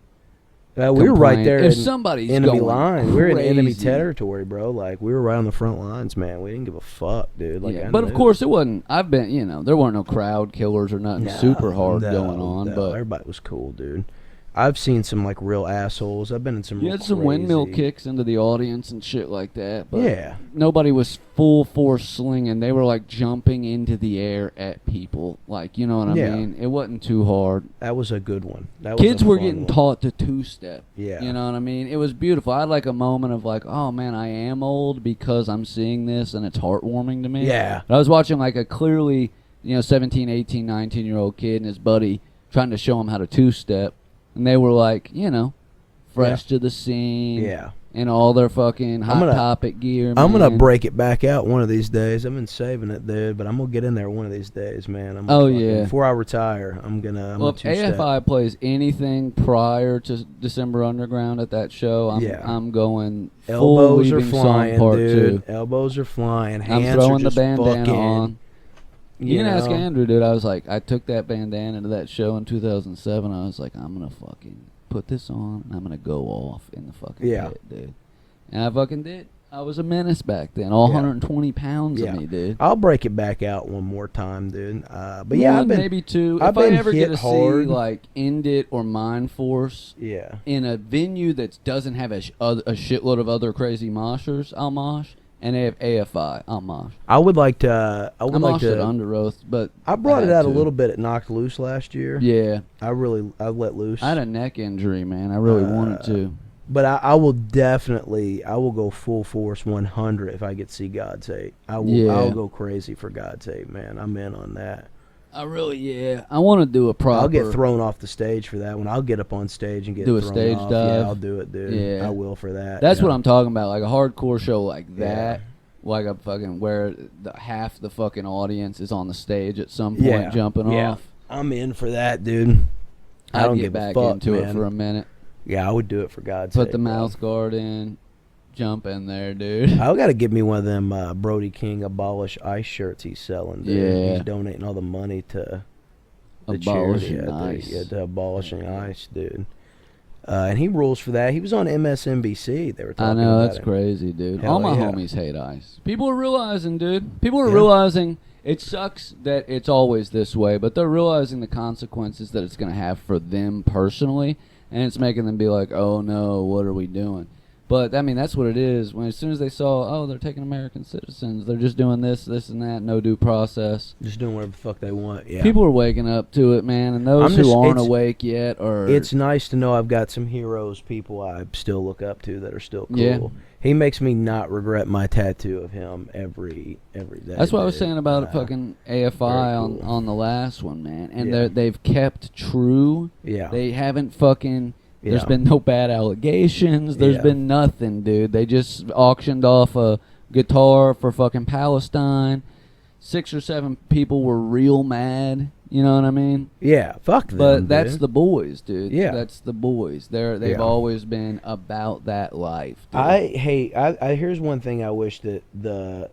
we were right there if in somebody's enemy going line. We were in enemy crazy. territory, bro. Like, we were right on the front lines, man. We didn't give a fuck, dude. Like, Yeah, but of course it wasn't. I've been, there weren't no crowd killers or nothing super hard going on. No, but everybody was cool, dude. I've seen some like real assholes. I've been in some. you real had some crazy... windmill kicks into the audience and shit like that. But Yeah. nobody was full force slinging. They were like jumping into the air at people. Like, you know what I mean? It wasn't too hard. That was a good one. That was Kids a were fun getting one. taught to two-step. Yeah. You know what I mean? It was beautiful. I had like a moment of like, oh man, I am old because I'm seeing this and it's heartwarming to me. Yeah. But I was watching like a clearly, 17, 18, 19-year-old kid and his buddy trying to show him how to two-step. And they were like, fresh to the scene. Yeah. And all their fucking Hot Topic gear, man. I'm gonna break it back out one of these days. I've been saving it, dude, but I'm gonna get in there one of these days, man. Before I retire, I'm gonna if AFI plays anything prior to December Underground at that show, I'm going elbows full are Leaving Song flying, Part dude. 2. Elbows are flying. I'm Hands throwing are the just bandana fucking, on. You can ask know? Andrew, dude. I was like, I took that bandana to that show in 2007. I was like, I'm gonna fucking put this on and I'm gonna go off in the fucking pit, dude. And I fucking did. I was a menace back then. All 120 pounds of me, dude. I'll break it back out one more time, dude. But I've been, maybe two. I've if I been ever hit get to hard. see like End It or Mind Force, in a venue that doesn't have a shitload of other crazy moshers, I'll mosh. And they have AFI, I'll mosh. I would like to. I moshed at Under Oath, but I brought it out a little bit at Knocked Loose last year. Yeah, I let loose. I had a neck injury, man. I really wanted to. But I will definitely, I will go full force 100 if I get to see God's Sake. I'll go crazy for God's Sake, man. I'm in on that. I want to do a proper. I'll get thrown off the stage for that one. I'll get up on stage and get do a thrown stage off. dive. Yeah, I'll do it, dude. Yeah. I will for that. That's what I'm talking about, like a hardcore show like that. Yeah. Like a fucking where half the fucking audience is on the stage at some point jumping off. I'm in for that, dude. I don't get give back a fuck, into man. it for a minute. Yeah, I would do it for God's sake. Put the mouth guard in, jump in there, dude. I gotta give me one of them Brody King Abolish Ice shirts he's selling, dude. Yeah. He's donating all the money to the Abolishing charity. Ice. To Abolishing Ice, dude. And he rules for that. He was on MSNBC. They were talking I know, about that's him. crazy, dude. Hell All my yeah. homies hate ice. People are realizing, dude. People are realizing it sucks that it's always this way, but they're realizing the consequences that it's going to have for them personally, and it's making them be like, oh no, what are we doing? But, I mean, that's what it is. When as soon as they saw, oh, they're taking American citizens, they're just doing this, and that, no due process. Just doing whatever the fuck they want. Yeah. People are waking up to it, man, and those who aren't awake yet are... It's nice to know I've got some heroes, people I still look up to that are still cool. Yeah. He makes me not regret my tattoo of him every day. That's what I was saying about fucking AFI cool. on the last one, man. And they've kept true. Yeah. They haven't fucking... Yeah. There's been no bad allegations. There's been nothing, dude. They just auctioned off a guitar for fucking Palestine. 6 or 7 people were real mad. You know what I mean? Yeah, fuck them, But that's dude. the boys, dude. Yeah. That's the boys. They've always been about that life, dude. I here's one thing I wish that the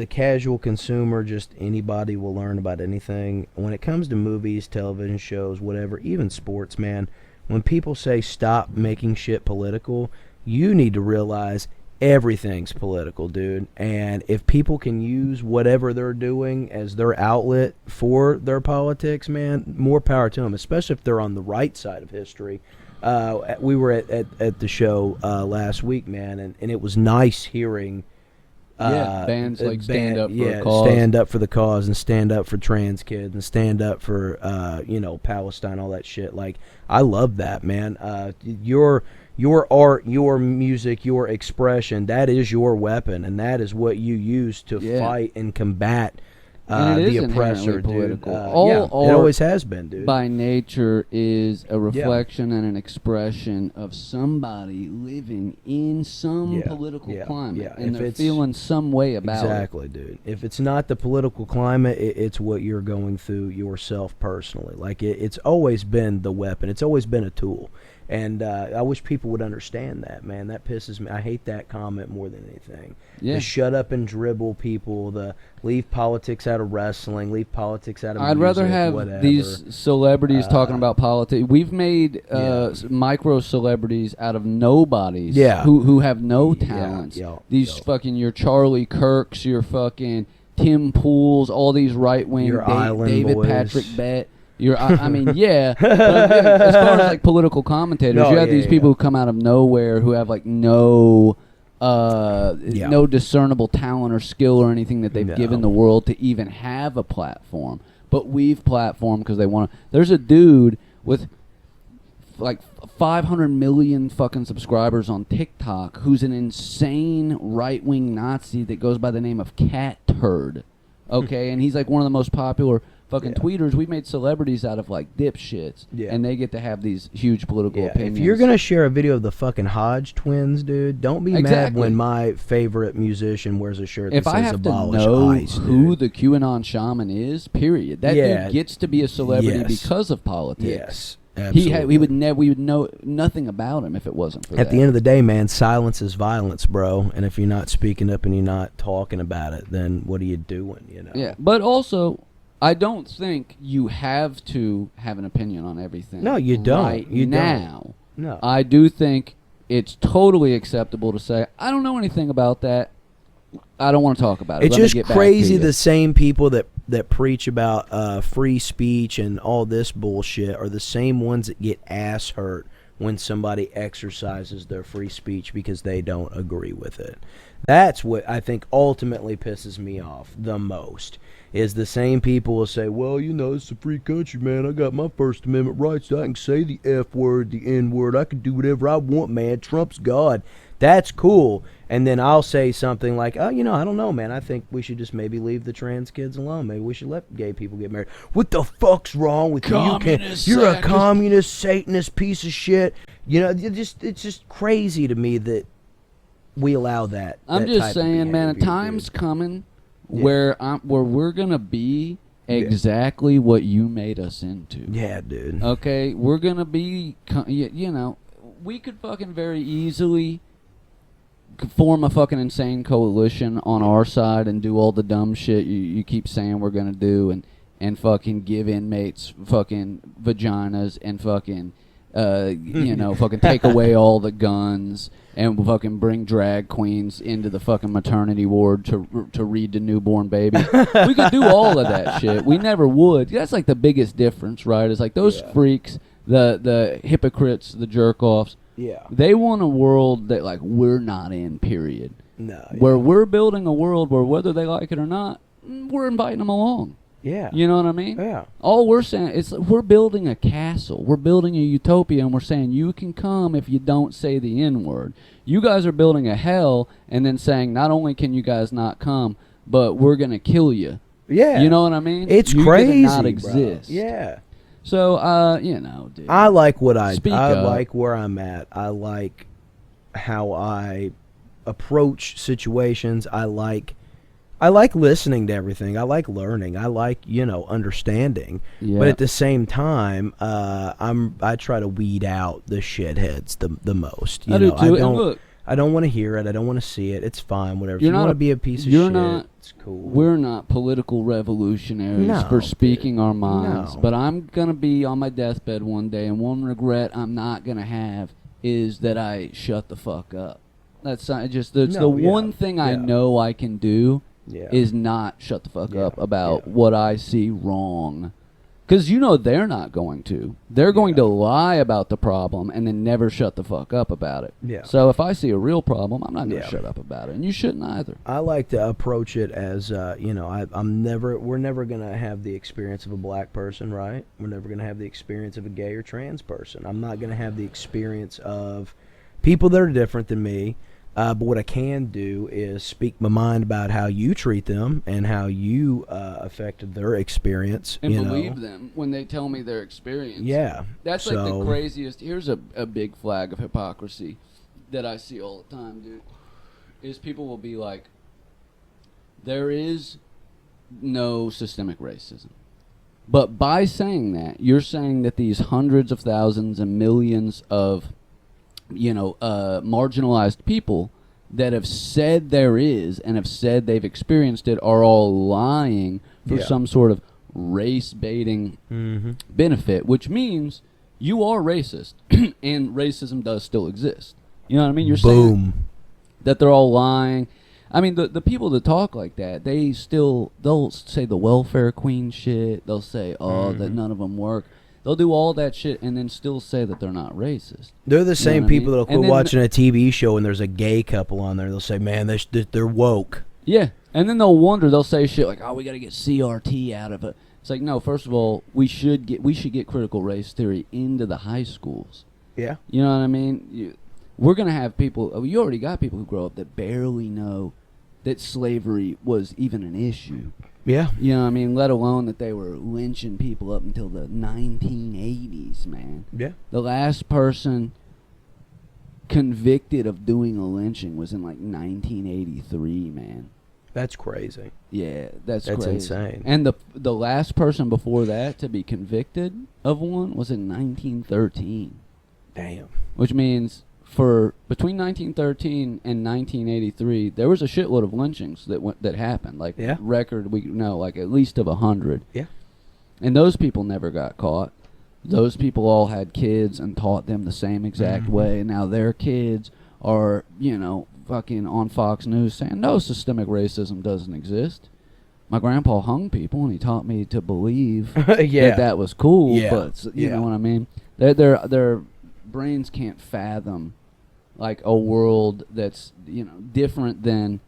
casual consumer, just anybody will learn about anything. When it comes to movies, television shows, whatever, even sports, man, when people say stop making shit political, you need to realize everything's political, dude. And if people can use whatever they're doing as their outlet for their politics, man, more power to them, especially if they're on the right side of history. We were at the show last week, man, and it was nice hearing bands like stand up for a cause. Stand up for the cause and stand up for trans kids and stand up for Palestine, all that shit. Like, I love that, man. Your art, your music, your expression, that is your weapon, and that is what you use to fight and combat the oppressor, political. Dude. All art, it always has been, dude. By nature, is a reflection and an expression of somebody living in some political climate, and they're feeling some way about it. Exactly, dude. If it's not the political climate, it's what you're going through yourself personally. Like, it's always been the weapon. It's always been a tool. And I wish people would understand that, man. That pisses me. I hate that comment more than anything. Yeah. The shut up and dribble people, the leave politics out of wrestling, leave politics out of I'd music, rather have whatever. these celebrities talking about politics. We've made micro celebrities out of nobodies who have no talents. These fucking your Charlie Kirks, your fucking Tim Pools, all these right-wing David boys. Patrick Bett. I mean, yeah. But as far as like political commentators, you have these people who come out of nowhere who have like no discernible talent or skill or anything that they've given the world to even have a platform. But we've platformed because they want to. There's a dude with like 500 million fucking subscribers on TikTok who's an insane right-wing Nazi that goes by the name of Cat Turd. Okay, and he's like one of the most popular fucking tweeters. We made celebrities out of like dipshits, and they get to have these huge political opinions. If you're gonna share a video of the fucking Hodge twins, dude, don't be mad when my favorite musician wears a shirt that says abolish ICE. If I have to know who the QAnon shaman is, period, that dude gets to be a celebrity because of politics. Yes. Absolutely. We would know nothing about him if it wasn't for that. At the end of the day, man, silence is violence, bro. And if you're not speaking up and you're not talking about it, then what are you doing? You know? Yeah, but also, I don't think you have to have an opinion on everything. No, you don't. Right you now. Don't. No. I do think it's totally acceptable to say, I don't know anything about that. I don't want to talk about it. It's just crazy the same people that preach about free speech and all this bullshit are the same ones that get ass hurt when somebody exercises their free speech because they don't agree with it. That's what I think ultimately pisses me off the most, is the same people will say, well, it's a free country, man. I got my First Amendment rights. I can say the F word, the N word. I can do whatever I want, man. Trump's God. That's cool. And then I'll say something like, I don't know, man. I think we should just maybe leave the trans kids alone. Maybe we should let gay people get married. What the fuck's wrong with you? You're a communist, Satanist piece of shit. It's just crazy to me that we allow that. I'm just saying, man, a time's coming where we're going to be exactly what you made us into. Yeah, dude. Okay? We're going to be, we could fucking very easily form a fucking insane coalition on our side and do all the dumb shit you keep saying we're gonna do, and fucking give inmates fucking vaginas and fucking fucking take away all the guns and fucking bring drag queens into the fucking maternity ward to read to newborn babies. We could do all of that shit. We never would. That's like the biggest difference, right? It's like those freaks, the hypocrites, the jerk-offs. Yeah. They want a world that, like, we're not in, period. No. Where we're building a world where whether they like it or not, we're inviting them along. Yeah. You know what I mean? Yeah. All we're saying is we're building a castle. We're building a utopia, and we're saying you can come if you don't say the N-word. You guys are building a hell and then saying not only can you guys not come, but we're going to kill you. Yeah. You know what I mean? It's You're crazy, gonna not exist. Bro. Yeah. So, dude. I like what I up. like where I'm at. I like how I approach situations. I like listening to everything. I like learning. I like, understanding. Yeah. But at the same time, I try to weed out the shitheads the most. I do too. I don't want to hear it. I don't want to see it. It's fine. Whatever. If you want to be a piece of shit, it's cool. We're not political revolutionaries for speaking our minds. No. But I'm going to be on my deathbed one day, and one regret I'm not going to have is that I shut the fuck up. That's one thing I know I can do is not shut the fuck up about what I see wrong. Because they're not going to. They're going to lie about the problem and then never shut the fuck up about it. Yeah. So if I see a real problem, I'm not going to Yeah. shut up about it, and you shouldn't either. I like to approach it as, we're never going to have the experience of a black person, right? We're never going to have the experience of a gay or trans person. I'm not going to have the experience of people that are different than me. But what I can do is speak my mind about how you treat them and how you affected their experience. And believe them when they tell me their experience. Yeah. That's like the craziest. Here's a big flag of hypocrisy that I see all the time, dude. Is people will be like, there is no systemic racism. But by saying that, you're saying that these hundreds of thousands and millions of marginalized people that have said there is and have said they've experienced it are all lying for some sort of race baiting benefit, which means you are racist and racism does still exist. You know what I mean? You're saying that they're all lying. I mean, the people that talk like that, they'll say the welfare queen shit. They'll say, that none of them work. They'll do all that shit and then still say that they're not racist. They're the same people that'll quit watching a TV show and there's a gay couple on there. They'll say, man, they're woke. Yeah, and then they'll say shit like, oh, we got to get CRT out of it. It's like, no, first of all, we should get critical race theory into the high schools. Yeah. You know what I mean? We're going to have people, you already got people who grow up that barely know that slavery was even an issue. Yeah. You know what I mean? Let alone that they were lynching people up until the 1980s, man. Yeah. The last person convicted of doing a lynching was in like 1983, man. That's crazy. Yeah, that's crazy. Insane. And the last person before that to be convicted of one was in 1913. Damn. Which means for between 1913 and 1983, there was a shitload of lynchings that happened. Like record, we know, like at least of 100. Yeah. And those people never got caught. Those people all had kids and taught them the same exact way. And now their kids are, fucking on Fox News saying, no, systemic racism doesn't exist. My grandpa hung people, and he taught me to believe that was cool. Yeah. But you know what I mean? Their brains can't fathom like a world that's different than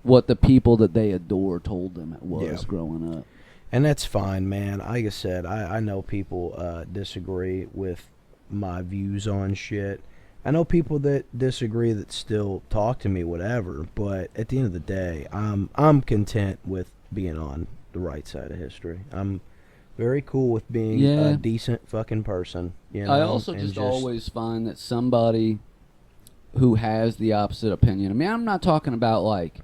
what the people that they adore told them it was growing up. And that's fine, man. Like I said, I know people disagree with my views on shit. I know people that disagree that still talk to me, whatever. But at the end of the day, I'm content with being on the right side of history. I'm very cool with being a decent fucking person. I also just always find that somebody who has the opposite opinion. I mean, I'm not talking about like,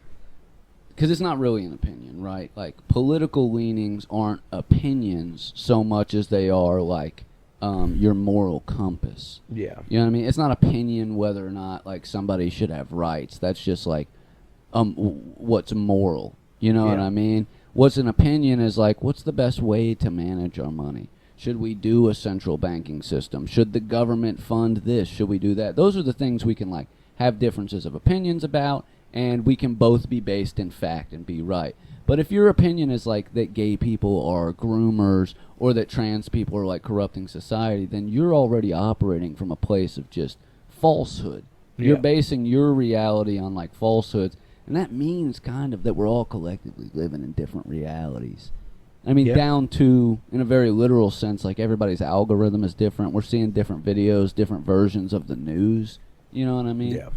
because it's not really an opinion, right? Like political leanings aren't opinions so much as they are like your moral compass. Yeah. You know what I mean? It's not opinion whether or not like somebody should have rights. That's just like what's moral. You know what I mean? What's an opinion is like, what's the best way to manage our money? Should we do a central banking system? Should the government fund this? Should we do that? Those are the things we can like have differences of opinions about, and we can both be based in fact and be right. But if your opinion is like that gay people are groomers or that trans people are like corrupting society, then you're already operating from a place of just falsehood. You're basing your reality on like falsehoods, and that means kind of that we're all collectively living in different realities. I mean, down to, in a very literal sense, like everybody's algorithm is different. We're seeing different videos, different versions of the news. You know what I mean? Yeah.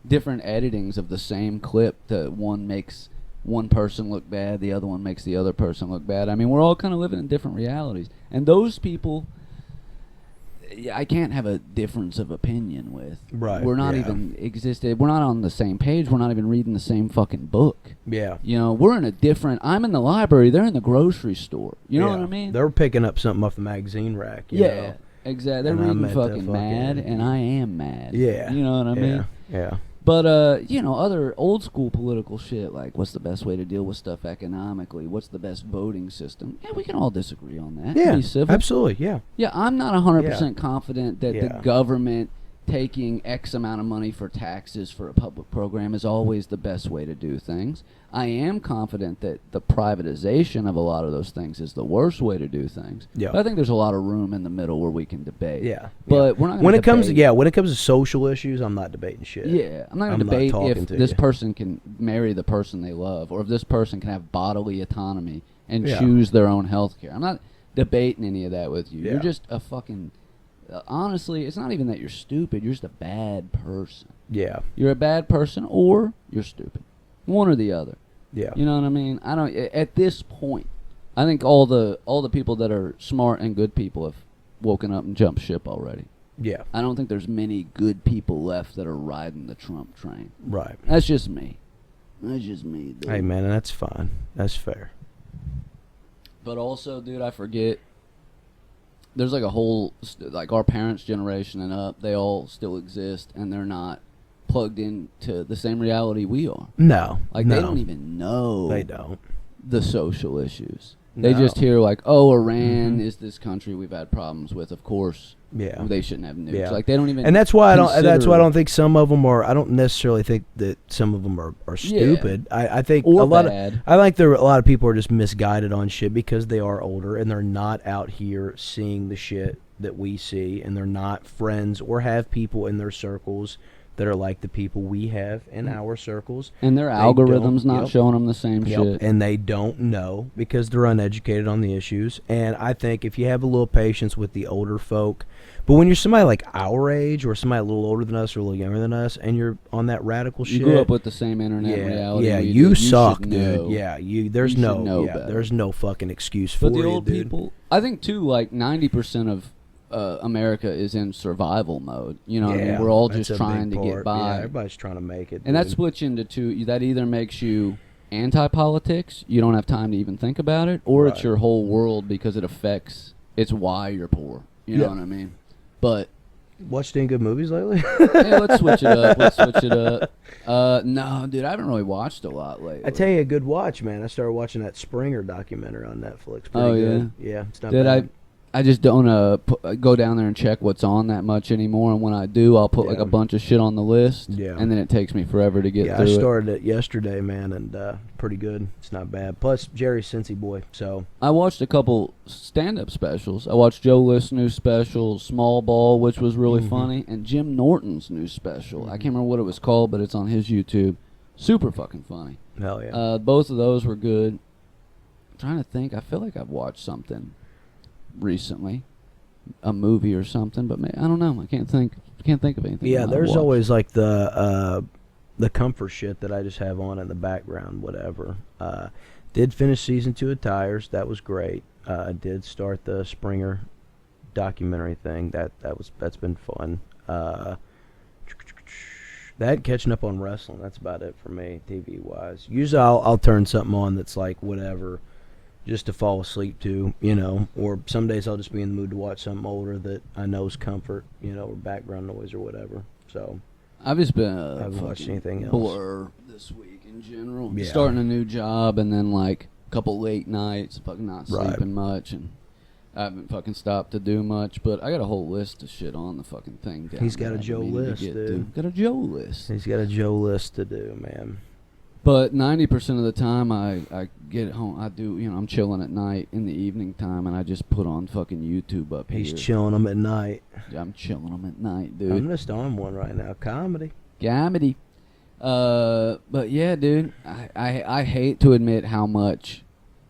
Different editings of the same clip. One makes one person look bad, the other one makes the other person look bad. I mean, we're all kind of living in different realities. And those people, I can't have a difference of opinion with. Right. We're not even existed. We're not on the same page. We're not even reading the same fucking book. Yeah. You know, we're in a different... I'm in the library. They're in the grocery store. You know what I mean? They're picking up something off the magazine rack. You know? Exactly. They're reading fucking Mad, and I am mad. Yeah. You know what I mean? Yeah. But, other old school political shit, like what's the best way to deal with stuff economically? What's the best voting system? Yeah, we can all disagree on that. Yeah, be civil. absolutely, yeah. Yeah, I'm not 100% confident that the government taking X amount of money for taxes for a public program is always the best way to do things. I am confident that the privatization of a lot of those things is the worst way to do things. Yeah. But I think there's a lot of room in the middle where we can debate. Yeah. But we're not when gonna it comes debate. when it comes to social issues, I'm not debating shit. Yeah, I'm not going I'm to not debate talking if to this you. person can marry the person they love, or if this person can have bodily autonomy and Yeah. choose their own health care. I'm not debating any of that with you. Yeah. You're just a fucking... honestly, it's not even that you're stupid. You're just a bad person. Yeah. You're a bad person or you're stupid. One or the other. Yeah. You know what I mean? I don't... At this point, I think all the people that are smart and good people have woken up and jumped ship already. Yeah. I don't think there's many good people left that are riding the Trump train. Right. That's just me. That's just me, dude. Hey, man, and that's fine. That's fair. But also, dude, I forget. There's like a whole, like our parents' generation and up, they all still exist, and they're not plugged into the same reality we are. No. Like, no. they don't even know They don't. the social issues. They No. just hear, like, oh, Iran is this country we've had problems with, of course. Yeah. They shouldn't have nukes. Yeah. Like, they don't even... And that's why I don't. That's why I consider- don't think some of them are. I don't necessarily think that some of them are stupid. I think Or a lot bad. of. I think a lot of people are just misguided on shit because they are older and they're not out here seeing the shit that we see, and they're not friends or have people in their circles that are like the people we have in our circles. And their They algorithms don't- not yep. showing them the same shit. And they don't know because they're uneducated on the issues. And I think if you have a little patience with the older folk, but when you're somebody like our age or somebody a little older than us or a little younger than us, and you're on that radical You shit, grew up with the same internet yeah, reality. yeah, we you did. suck, should dude. know. Yeah, there's You should no, know yeah, better. there's no fucking excuse for But the you, old dude. people, I think too, like 90% of America is in survival mode. You know what I mean? We're all that's just a trying big to get part. by. Yeah, everybody's trying to make it. And that dude. splits into two. That either makes you anti-politics, you don't have time to even think about it, or it's Right. your whole world because it affects, it's why you're poor. You know Yeah. what I mean? But, Watched any good movies lately? hey, let's switch it up. Let's switch it up. No, dude, I haven't really watched a lot lately. I tell you, a good watch, man. I started watching that Springer documentary on Netflix. Pretty Oh, good. Yeah, it's not Dude, bad. I just don't go down there and check what's on that much anymore. And when I do, I'll put like Yeah. a bunch of shit on the list. Yeah. And then it takes me forever to get Yeah, through I it. started it yesterday, man, and pretty good. It's not bad. Plus, Jerry's Cincy boy, so I watched a couple stand-up specials. I watched Joe List's new special, Small Ball, which was really funny, and Jim Norton's new special. I can't remember what it was called, but it's on his YouTube. Super fucking funny. hell yeah. Both of those were good. I'm trying to think. I feel like I've watched something recently, a movie or something, but I don't know. I can't think of anything. Yeah, that I've there's watched. always like the comfort shit that I just have on in the background, whatever. Did finish season 2 of Tires. That was great. Did start the Springer documentary thing. That's been fun. That catching up on wrestling. That's about it for me, TV wise. Usually I'll turn something on that's like whatever, just to fall asleep to, you know. Or some days I'll just be in the mood to watch something older that I know is comfort, you know, or background noise or whatever. So I've just been I haven't watched fucking anything else. blur this week in general. Yeah. Starting a new job and then like a couple late nights, fucking not Right. sleeping much, and I haven't fucking stopped to do much. But I got a whole list of shit on the fucking thing. Down He's got there a I've Joe been meaning to list, get dude. to. Got a Joe list. He's got a Joe list to do, man. But 90% of the time I get home, I do, you know, I'm chilling at night in the evening time, and I just put on fucking YouTube up He's here. chilling them at night. I'm chilling them at night, dude. I'm just on one right now. Comedy. Gamity. But yeah, dude, I hate to admit how much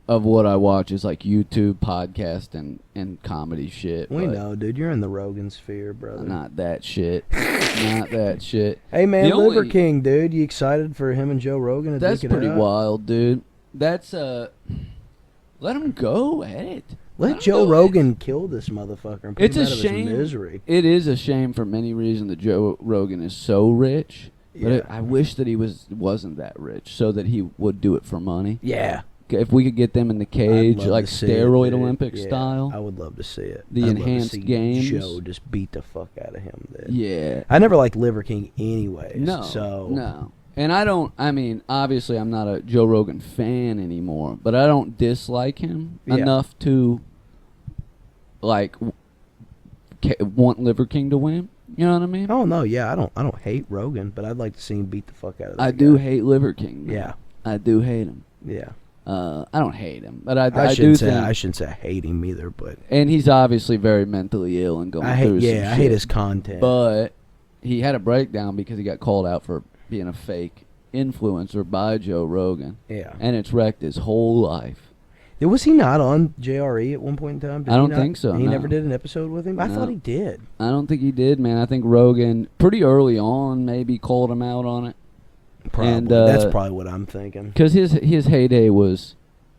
of what I watch is like YouTube, podcast, and comedy shit. We but know, dude. You're in the Rogan sphere, brother. Not that shit. Not that shit. Hey, man, The Liver only- King, dude. You excited for him and Joe Rogan to That's duke it pretty out? wild, dude. That's let him go at it. Let Joe Rogan kill this motherfucker and put It's him a out of shame. his misery. It is a shame for many reasons that Joe Rogan is so rich. But Yeah. I wish that he wasn't that rich, so that he would do it for money. Yeah. If we could get them in the I'd cage, love like to see it, steroid dude. Olympic Yeah, style. I would love to see it. The I'd love to enhanced see games. Joe just beat the fuck out of him, dude. Yeah. I never liked Liver King anyways. No. So No. And I mean, obviously I'm not a Joe Rogan fan anymore, but I don't dislike him Yeah. enough to, like, want Liver King to win. You know what I mean? Oh no, yeah, I don't hate Rogan, but I'd like to see him beat the fuck out of. I do hate Liver King. Man. Yeah, I do hate him. yeah. I don't hate him, but I do shouldn't say think, I shouldn't say I hate him either, but and he's obviously very mentally ill and going through some I shit. hate his content. But he had a breakdown because he got called out for being a fake influencer by Joe Rogan. Yeah, And it's wrecked his whole life. Was he not on JRE at one point in time? I don't think so. He no. never did an episode with him. I No. thought he did. I don't think he did, man. I think Rogan pretty early on maybe called him out on it. Probably. And, That's probably what I'm thinking. Because his heyday was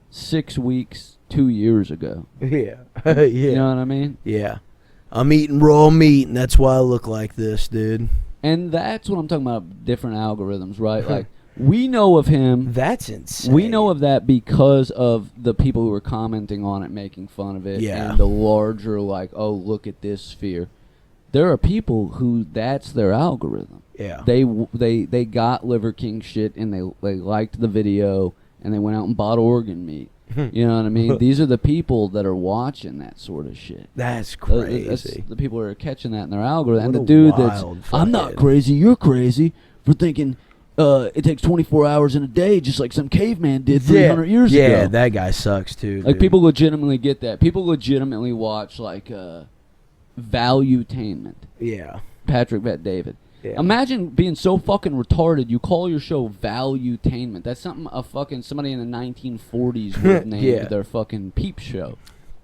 6 weeks, 2 years ago. Yeah, yeah. You know what I mean? Yeah. I'm eating raw meat, and that's why I look like this, dude. And that's what I'm talking about, different algorithms, right? Like, we know of him. That's insane. We know of that because of the people who were commenting on it, making fun of it, Yeah. and the larger, like, oh, look at this sphere. There are people who that's their algorithm. Yeah. They got Liver King shit, and they liked the video, and they went out and bought organ meat. You know what I mean? These are the people that are watching that sort of shit. That's That's crazy. the people who are catching that in their algorithm. And What the a dude that's, wild I'm not fuckhead. crazy, you're crazy for thinking it takes 24 hours in a day, just like some caveman did 300 years ago. Yeah, that guy sucks too. Like, dude. people legitimately get that. People legitimately watch, like, Valuetainment. Yeah. Patrick Bet David. Yeah. Imagine being so fucking retarded you call your show Valuetainment. That's something somebody in the 1940s would have named Yeah. their fucking peep show.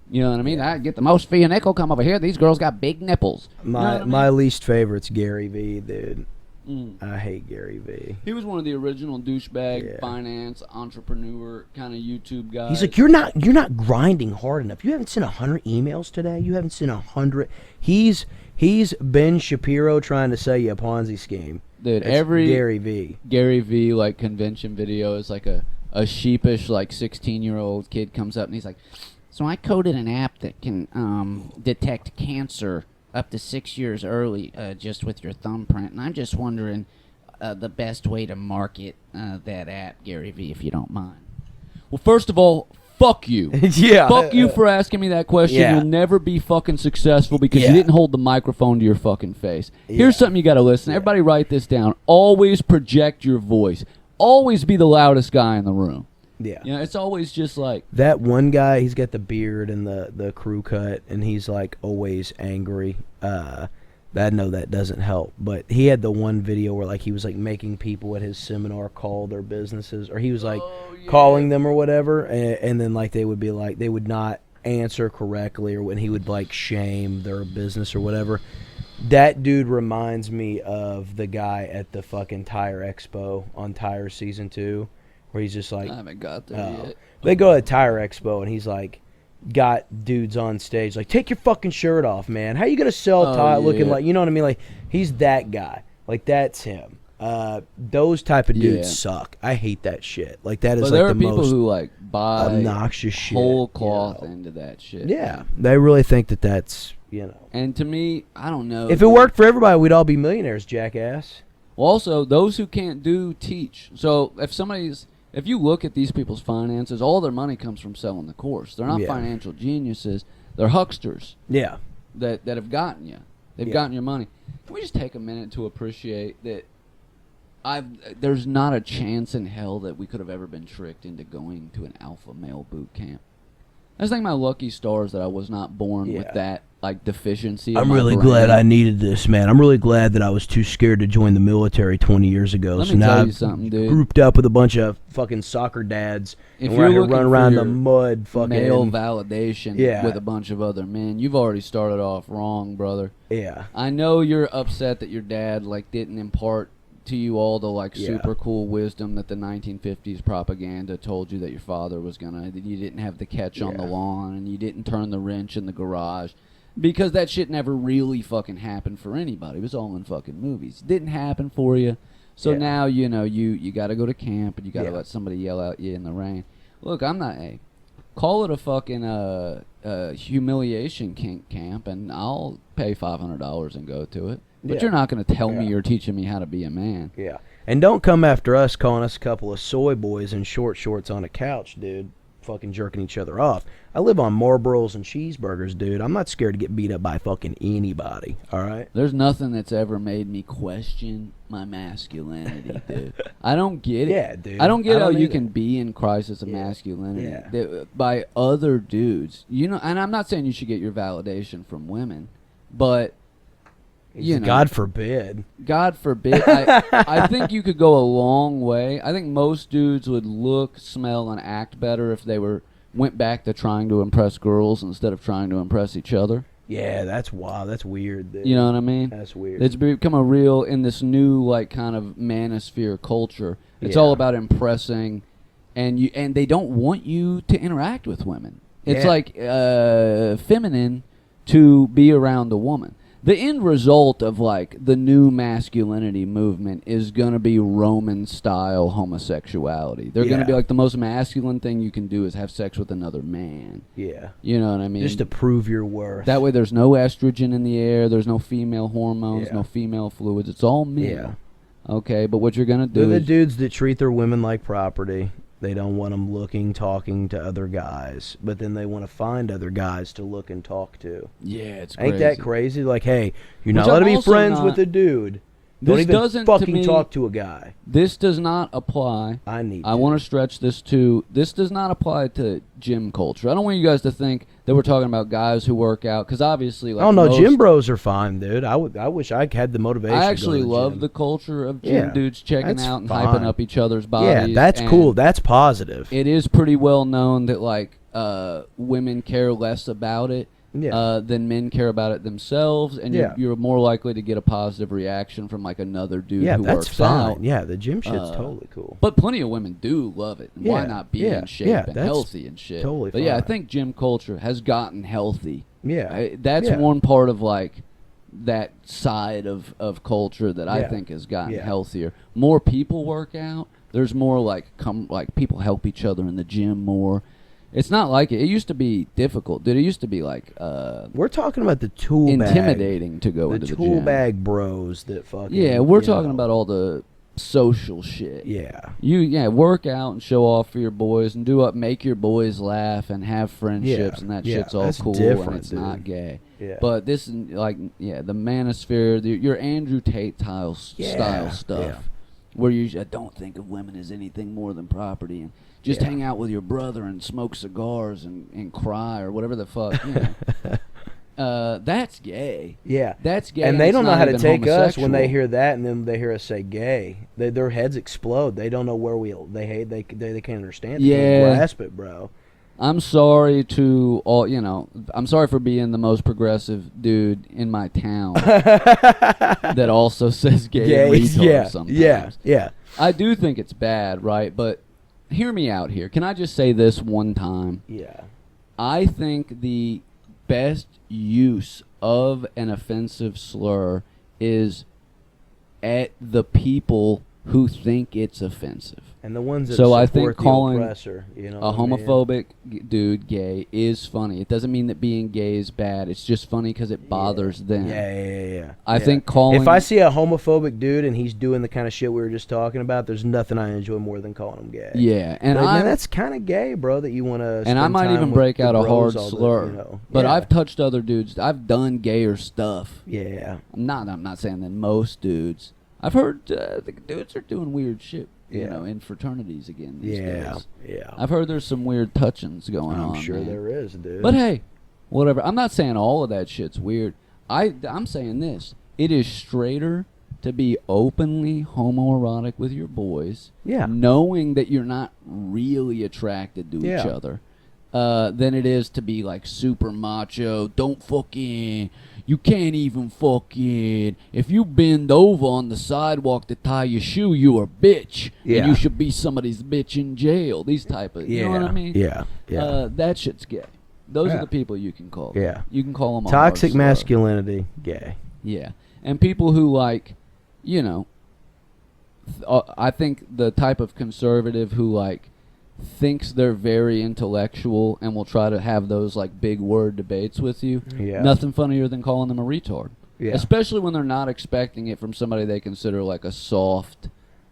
You know what I mean? I get the most fee a nickel. Come over here. These girls got big nipples. You know what I mean? My least favorite's Gary V, dude. Mm. I hate Gary V. He was one of the original douchebag Yeah. finance entrepreneur kind of YouTube guys. He's like, you're not grinding hard enough. You haven't sent 100 emails today. You haven't sent 100. He's Ben Shapiro trying to sell you a Ponzi scheme. Dude, That's every Gary V. Gary V like convention video is like a sheepish like 16-year-old kid comes up and he's like, so I coded an app that can detect cancer up to 6 years early just with your thumbprint, and I'm just wondering the best way to market that app, Gary V, if you don't mind. Well, first of all, fuck you. Yeah. Fuck you for asking me that question. Yeah. You'll never be fucking successful because Yeah. you didn't hold the microphone to your fucking face. Yeah. Here's something you got to listen. Yeah. Everybody write this down. Always project your voice. Always be the loudest guy in the room. Yeah. You know, it's always just like, That one guy, he's got the beard and the crew cut, and he's like always angry. I know that doesn't help, but he had the one video where like he was like making people at his seminar call their businesses, or he was like calling them or whatever, and then like they would be like they would not answer correctly, or when he would like shame their business or whatever. That dude reminds me of the guy at the fucking Tire Expo on Tire Season 2, where he's just like, I haven't got there yet. they go to Tire Expo and he's like, got dudes on stage like, take your fucking shirt off, man. How you gonna sell tire looking like, you know what I mean? Like, he's that guy. Like, that's him. Those type of dudes suck. I hate that shit. Like, that is But like there the are people most who like buy obnoxious shit. whole you cloth know? into that shit. Yeah, they really think that that's, you know. And to me, I don't know. If it worked for everybody, we'd all be millionaires, jackass. Well, also, those who can't do teach. So if you look at these people's finances, all their money comes from selling the course. They're not financial geniuses. They're hucksters Yeah. that have gotten you. They've gotten your money. Can we just take a minute to appreciate that there's not a chance in hell that we could have ever been tricked into going to an alpha male boot camp. I just think my lucky stars that I was not born with that like deficiency. I'm really glad I needed this, man. I'm really glad that I was too scared to join the military 20 years ago. Let so me now tell I've you something, dude. grouped up with a bunch of fucking soccer dads. If and you're we're here looking running for around your the mud, fucking male validation Yeah. with a bunch of other men, you've already started off wrong, brother. Yeah. I know you're upset that your dad like didn't impart to you all the like Yeah. super cool wisdom that the 1950s propaganda told you that your father was gonna. That you didn't have the catch on the lawn and you didn't turn the wrench in the garage, because that shit never really fucking happened for anybody. It was all in fucking movies. It didn't happen for you. So now you know you got to go to camp and you got to let somebody yell at you in the rain. Look, I'm not a call it a fucking humiliation kink camp, and I'll pay $500 and go to it. But you're not going to tell me you're teaching me how to be a man. Yeah. And don't come after us calling us a couple of soy boys in short shorts on a couch, dude. fucking jerking each other off. I live on Marlboros and cheeseburgers, dude. I'm not scared to get beat up by fucking anybody, all right? There's nothing that's ever made me question my masculinity, dude. I don't get it. Yeah, dude. I don't get how you either. can be in crisis of masculinity Yeah. by other dudes. You know, and I'm not saying you should get your validation from women, but you know, God forbid. God forbid. I think you could go a long way. I think most dudes would look, smell, and act better if they went back to trying to impress girls instead of trying to impress each other. Yeah, that's wild. That's weird, dude. You know what I mean? That's weird. It's become a real, in this new like kind of manosphere culture. It's Yeah. all about impressing, and they don't want you to interact with women. It's Yeah. like feminine to be around a woman. The end result of like the new masculinity movement is gonna be Roman style homosexuality. They're gonna Yeah. be like the most masculine thing you can do is have sex with another man. Yeah. You know what I mean? Just to prove your worth. That way there's no estrogen in the air, there's no female hormones, Yeah. no female fluids. It's all male. Yeah. Okay, but what you're gonna do They're the is dudes that treat their women like property. They don't want them looking, talking to other guys, but then they want to find other guys to look and talk to. yeah, it's crazy. Ain't that crazy? Like, hey, you're Which not allowed to I'm be also friends not- with a dude. Don't This even doesn't, to fucking me- talk to a guy. This does not apply. I want to stretch this to. This does not apply to gym culture. I don't want you guys to think that we're talking about guys who work out, because obviously, like, Oh no, most- gym bros are fine, dude. I wish I had the motivation. I to actually go to love gym. the culture of gym Yeah, dudes checking that's out and fine. hyping up each other's bodies. Yeah, that's and cool. That's positive. It is pretty well known that like women care less about it Yeah. than men care about it themselves, and Yeah. you're more likely to get a positive reaction from like another dude Yeah, who that's works fine. out. Yeah, the gym shit's Uh, totally cool. But plenty of women do love it. And why Yeah, not be yeah, in shape yeah, and that's healthy and shit? totally But yeah, I fine. think gym culture has gotten healthy. Yeah. That's Yeah. one part of like that side of culture that I Yeah. think has gotten Yeah. healthier. More people work out. There's more like people help each other in the gym more. It's not like it used to be difficult, dude. It used to be like We're talking about the tool bag. intimidating to go The into the tool gym. bag bros that fucking. Yeah, we're you talking know. about all the social shit. Yeah. You work out and show off for your boys and make your boys laugh and have friendships, Yeah, and that yeah, shit's all that's cool different, and it's dude. not gay. Yeah. But this is like the manosphere, your Andrew Tate style Yeah, stuff, yeah. where you don't think of women as anything more than property, and just Yeah. hang out with your brother and smoke cigars and cry or whatever the fuck. You know. That's gay. Yeah. That's gay. And they it's don't know not how to even take us when they homosexual. hear that, and then they hear us say gay. Their heads explode. They don't know where they hate. They can't understand. They Yeah. can't grasp it, bro. I'm sorry to all, I'm sorry for being the most progressive dude in my town that also says gay and Gays, retard yeah, sometimes. yeah. I do think it's bad, right? But hear me out here. Can I just say this one time? Yeah. I think the best use of an offensive slur is at the people who think it's offensive. And the ones that So I support think the calling oppressor, you know A what I mean? homophobic dude gay is funny. It doesn't mean that being gay is bad. It's just funny because it bothers them. Yeah. I Yeah. think calling... If I see a homophobic dude and he's doing the kind of shit we were just talking about, there's nothing I enjoy more than calling him gay. Yeah, and But, man, I'm... that's kind of gay, bro. That you want to. And I might even break out a hard slur. But Yeah. I've touched other dudes. I've done gayer stuff. Yeah. I'm not saying that most dudes. I've heard the dudes are doing weird shit, Yeah. in fraternities again these days. Yeah. I've heard there's some weird touchings going on. I'm sure man. there is, dude. But hey, whatever. I'm not saying all of that shit's weird. I'm saying this. It is straighter to be openly homoerotic with your boys, Yeah. knowing that you're not really attracted to Yeah. each other, than it is to be like super macho. Don't fucking... You can't even fucking... If you bend over on the sidewalk to tie your shoe, you a bitch. Yeah. And you should be somebody's bitch in jail. These type of... You know what I mean? Yeah. Yeah. That shit's gay. Those Yeah. are the people you can call. Yeah. You can call them Toxic masculinity, gay. Yeah. And people who like, I think the type of conservative who like thinks they're very intellectual and will try to have those like big word debates with you. Yeah. Nothing funnier than calling them a retard. Yeah. Especially when they're not expecting it from somebody they consider like a soft,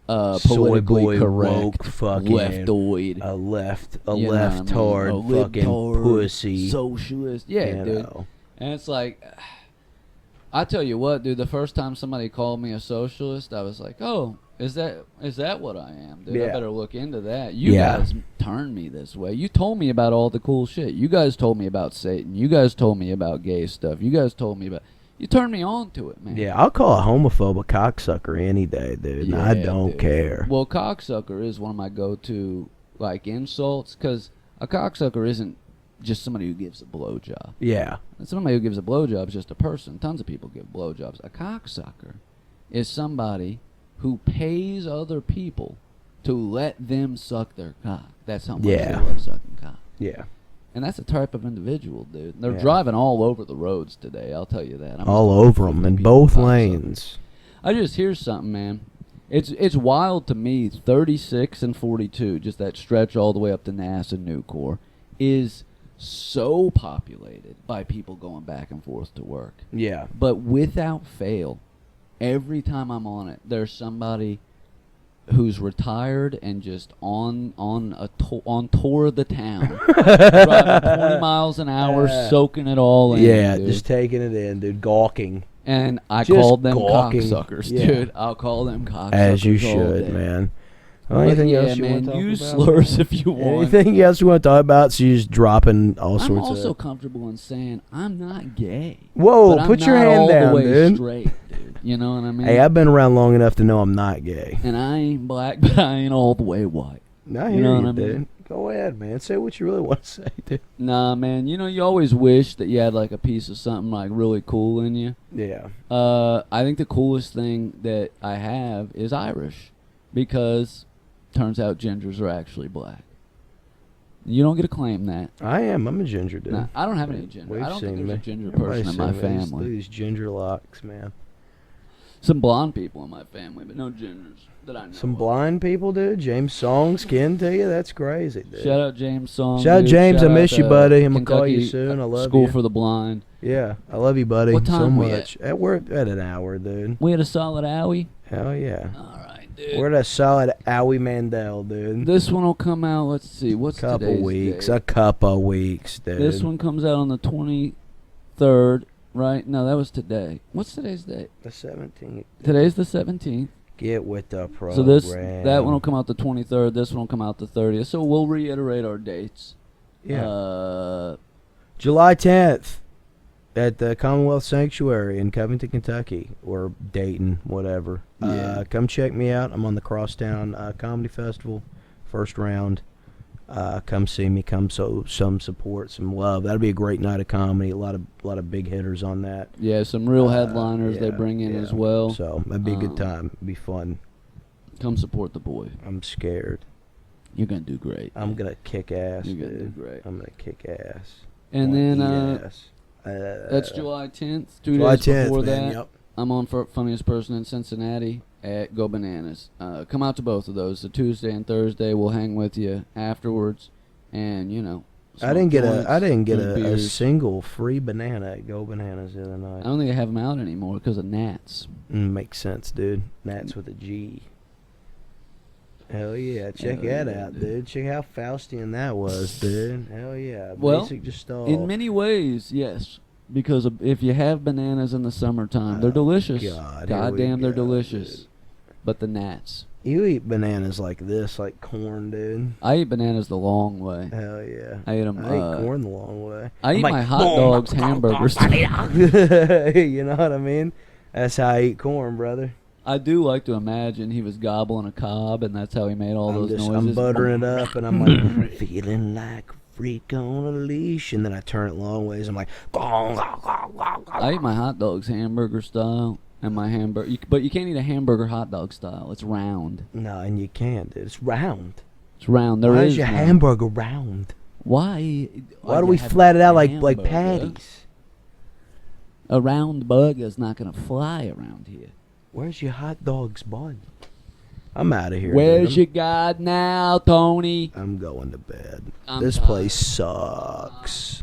soy politically boy correct, woke fucking leftoid, a you know what I mean? leftard A fucking libtard, pussy. socialist. Yeah, you dude. know. And it's like, I tell you what, dude. The first time somebody called me a socialist, I was like, oh. Is that what I am, dude? Yeah. I better look into that. You Yeah. guys turned me this way. You told me about all the cool shit. You guys told me about Satan. You guys told me about gay stuff. You guys told me about... You turned me on to it, man. Yeah, I'll call a homophobe a cocksucker any day, dude. and I don't dude. care. Well, cocksucker is one of my go-to, like, insults, because a cocksucker isn't just somebody who gives a blowjob. Yeah. Somebody who gives a blowjob is just a person. Tons of people give blowjobs. A cocksucker is somebody who pays other people to let them suck their cock. That's how much they love sucking cock. Yeah. And that's a type of individual, dude. They're Yeah. driving all over the roads today, I'll tell you that. I'm All just over them in people both cocksuckers. lanes. I just hear something, man. It's wild to me. 36 and 42, just that stretch all the way up to Nass and Newcore, is so populated by people going back and forth to work. Yeah. But without fail, every time I'm on it, there's somebody who's retired and just on tour of the town, driving 20 miles an hour, soaking it all in. Yeah, dude. just taking it in, dude. Gawking. And I just called them gawking. cocksuckers, Yeah. dude. I'll call them cocksuckers. As you all should, day. man. But Anything yeah, else you man, want to talk use about? slurs if you want. Anything else you want to talk about? So you're just dropping all I'm sorts also of... comfortable in saying I'm not gay. Whoa, but I'm put your not hand all down, the way dude. straight, dude. You know what I mean? Hey, I've been around long enough to know I'm not gay. And I ain't black, but I ain't all the way white. I You hear know you, what I mean? dude. Go ahead, man. Say what you really want to say, dude. Nah, man. You know, you always wish that you had like a piece of something like really cool in you. Yeah. I think the coolest thing that I have is Irish, because turns out gingers are actually black. You don't get to claim that. I am. I'm a ginger, dude. Nah, I don't have any ginger. We've I don't think seen there's a me. ginger Everybody's person in my seen me. family. These ginger locks, man. Some blonde people in my family, but no gingers that I know. Some of. blind people, dude. James Song's kin to you. That's crazy, dude. Shout out James Song. Shout out dude. James. Shout I miss out, you, buddy. I'm gonna call you Kentucky, soon. I love School you. for the Blind. Yeah, I love you, buddy. What time so we much. We're at an hour, dude. We had a solid owie. Hell yeah. All right, dude. We're at a solid Owie Mandel, dude. This one will come out. Let's see. What's Couple today's weeks. date? A couple weeks, dude. This one comes out on the 23rd, right? No, that was today. What's today's date? The 17th. Today's the 17th. Get with the program. So that one will come out the 23rd. This one will come out the 30th. So we'll reiterate our dates. Yeah. July 10th at the Commonwealth Sanctuary in Covington, Kentucky, or Dayton, whatever. Yeah. Come check me out. I'm on the Crosstown Comedy Festival, first round. Come see me. Come some support, some love. That'll be a great night of comedy. A lot of big hitters on that. Yeah, some real headliners they Yeah, bring in yeah. as well. So that'd be a good time. It'd be fun. Come support the boy. I'm scared. You're gonna do great. I'm gonna kick ass. You're gonna do dude. great. I'm gonna kick ass. And I'm then gonna eat ass. that's July 10th. 2 July days 10th, before man. that, Yep. I'm on for Funniest Person in Cincinnati at Go Bananas. Come out to both of those. The Tuesday and Thursday. We'll hang with you afterwards, and I didn't get joints, a drink beers. single free banana at Go Bananas the other I night. don't think they have them out anymore because of gnats. Makes sense, dude. That's with a G. Hell yeah, check Hell that yeah, out, dude. dude. Check how Faustian that was, dude. Hell yeah. Well, Basic just stall. In many ways, yes. Because if you have bananas in the summertime, they're Oh, delicious. God, here we Goddamn, they're go, delicious. dude. But the gnats. You eat bananas like this, like corn, dude. I eat bananas the long way. Hell yeah. I eat them. I eat corn the long way. I I'm eat like, my hot boom, dogs, hamburgers. You know what I mean? That's how I eat corn, brother. I do like to imagine he was gobbling a cob, and that's how he made all those noises. I'm buttering it up, and I'm like, feeling like a freak on a leash, and then I turn it long ways. I'm like, I eat my hot dogs hamburger style, and my hamburger. But you can't eat a hamburger hot dog style. It's round. no, and you can't, dude. It's round. It's round. Why There is is your no- hamburger round? Why? Why do we flat it out like patties? A round burger's not gonna fly around here. Where's your hot dog's bun? I'm out of here. Where's dude. your God now, Tony? I'm going to bed. I'm This tired. place sucks.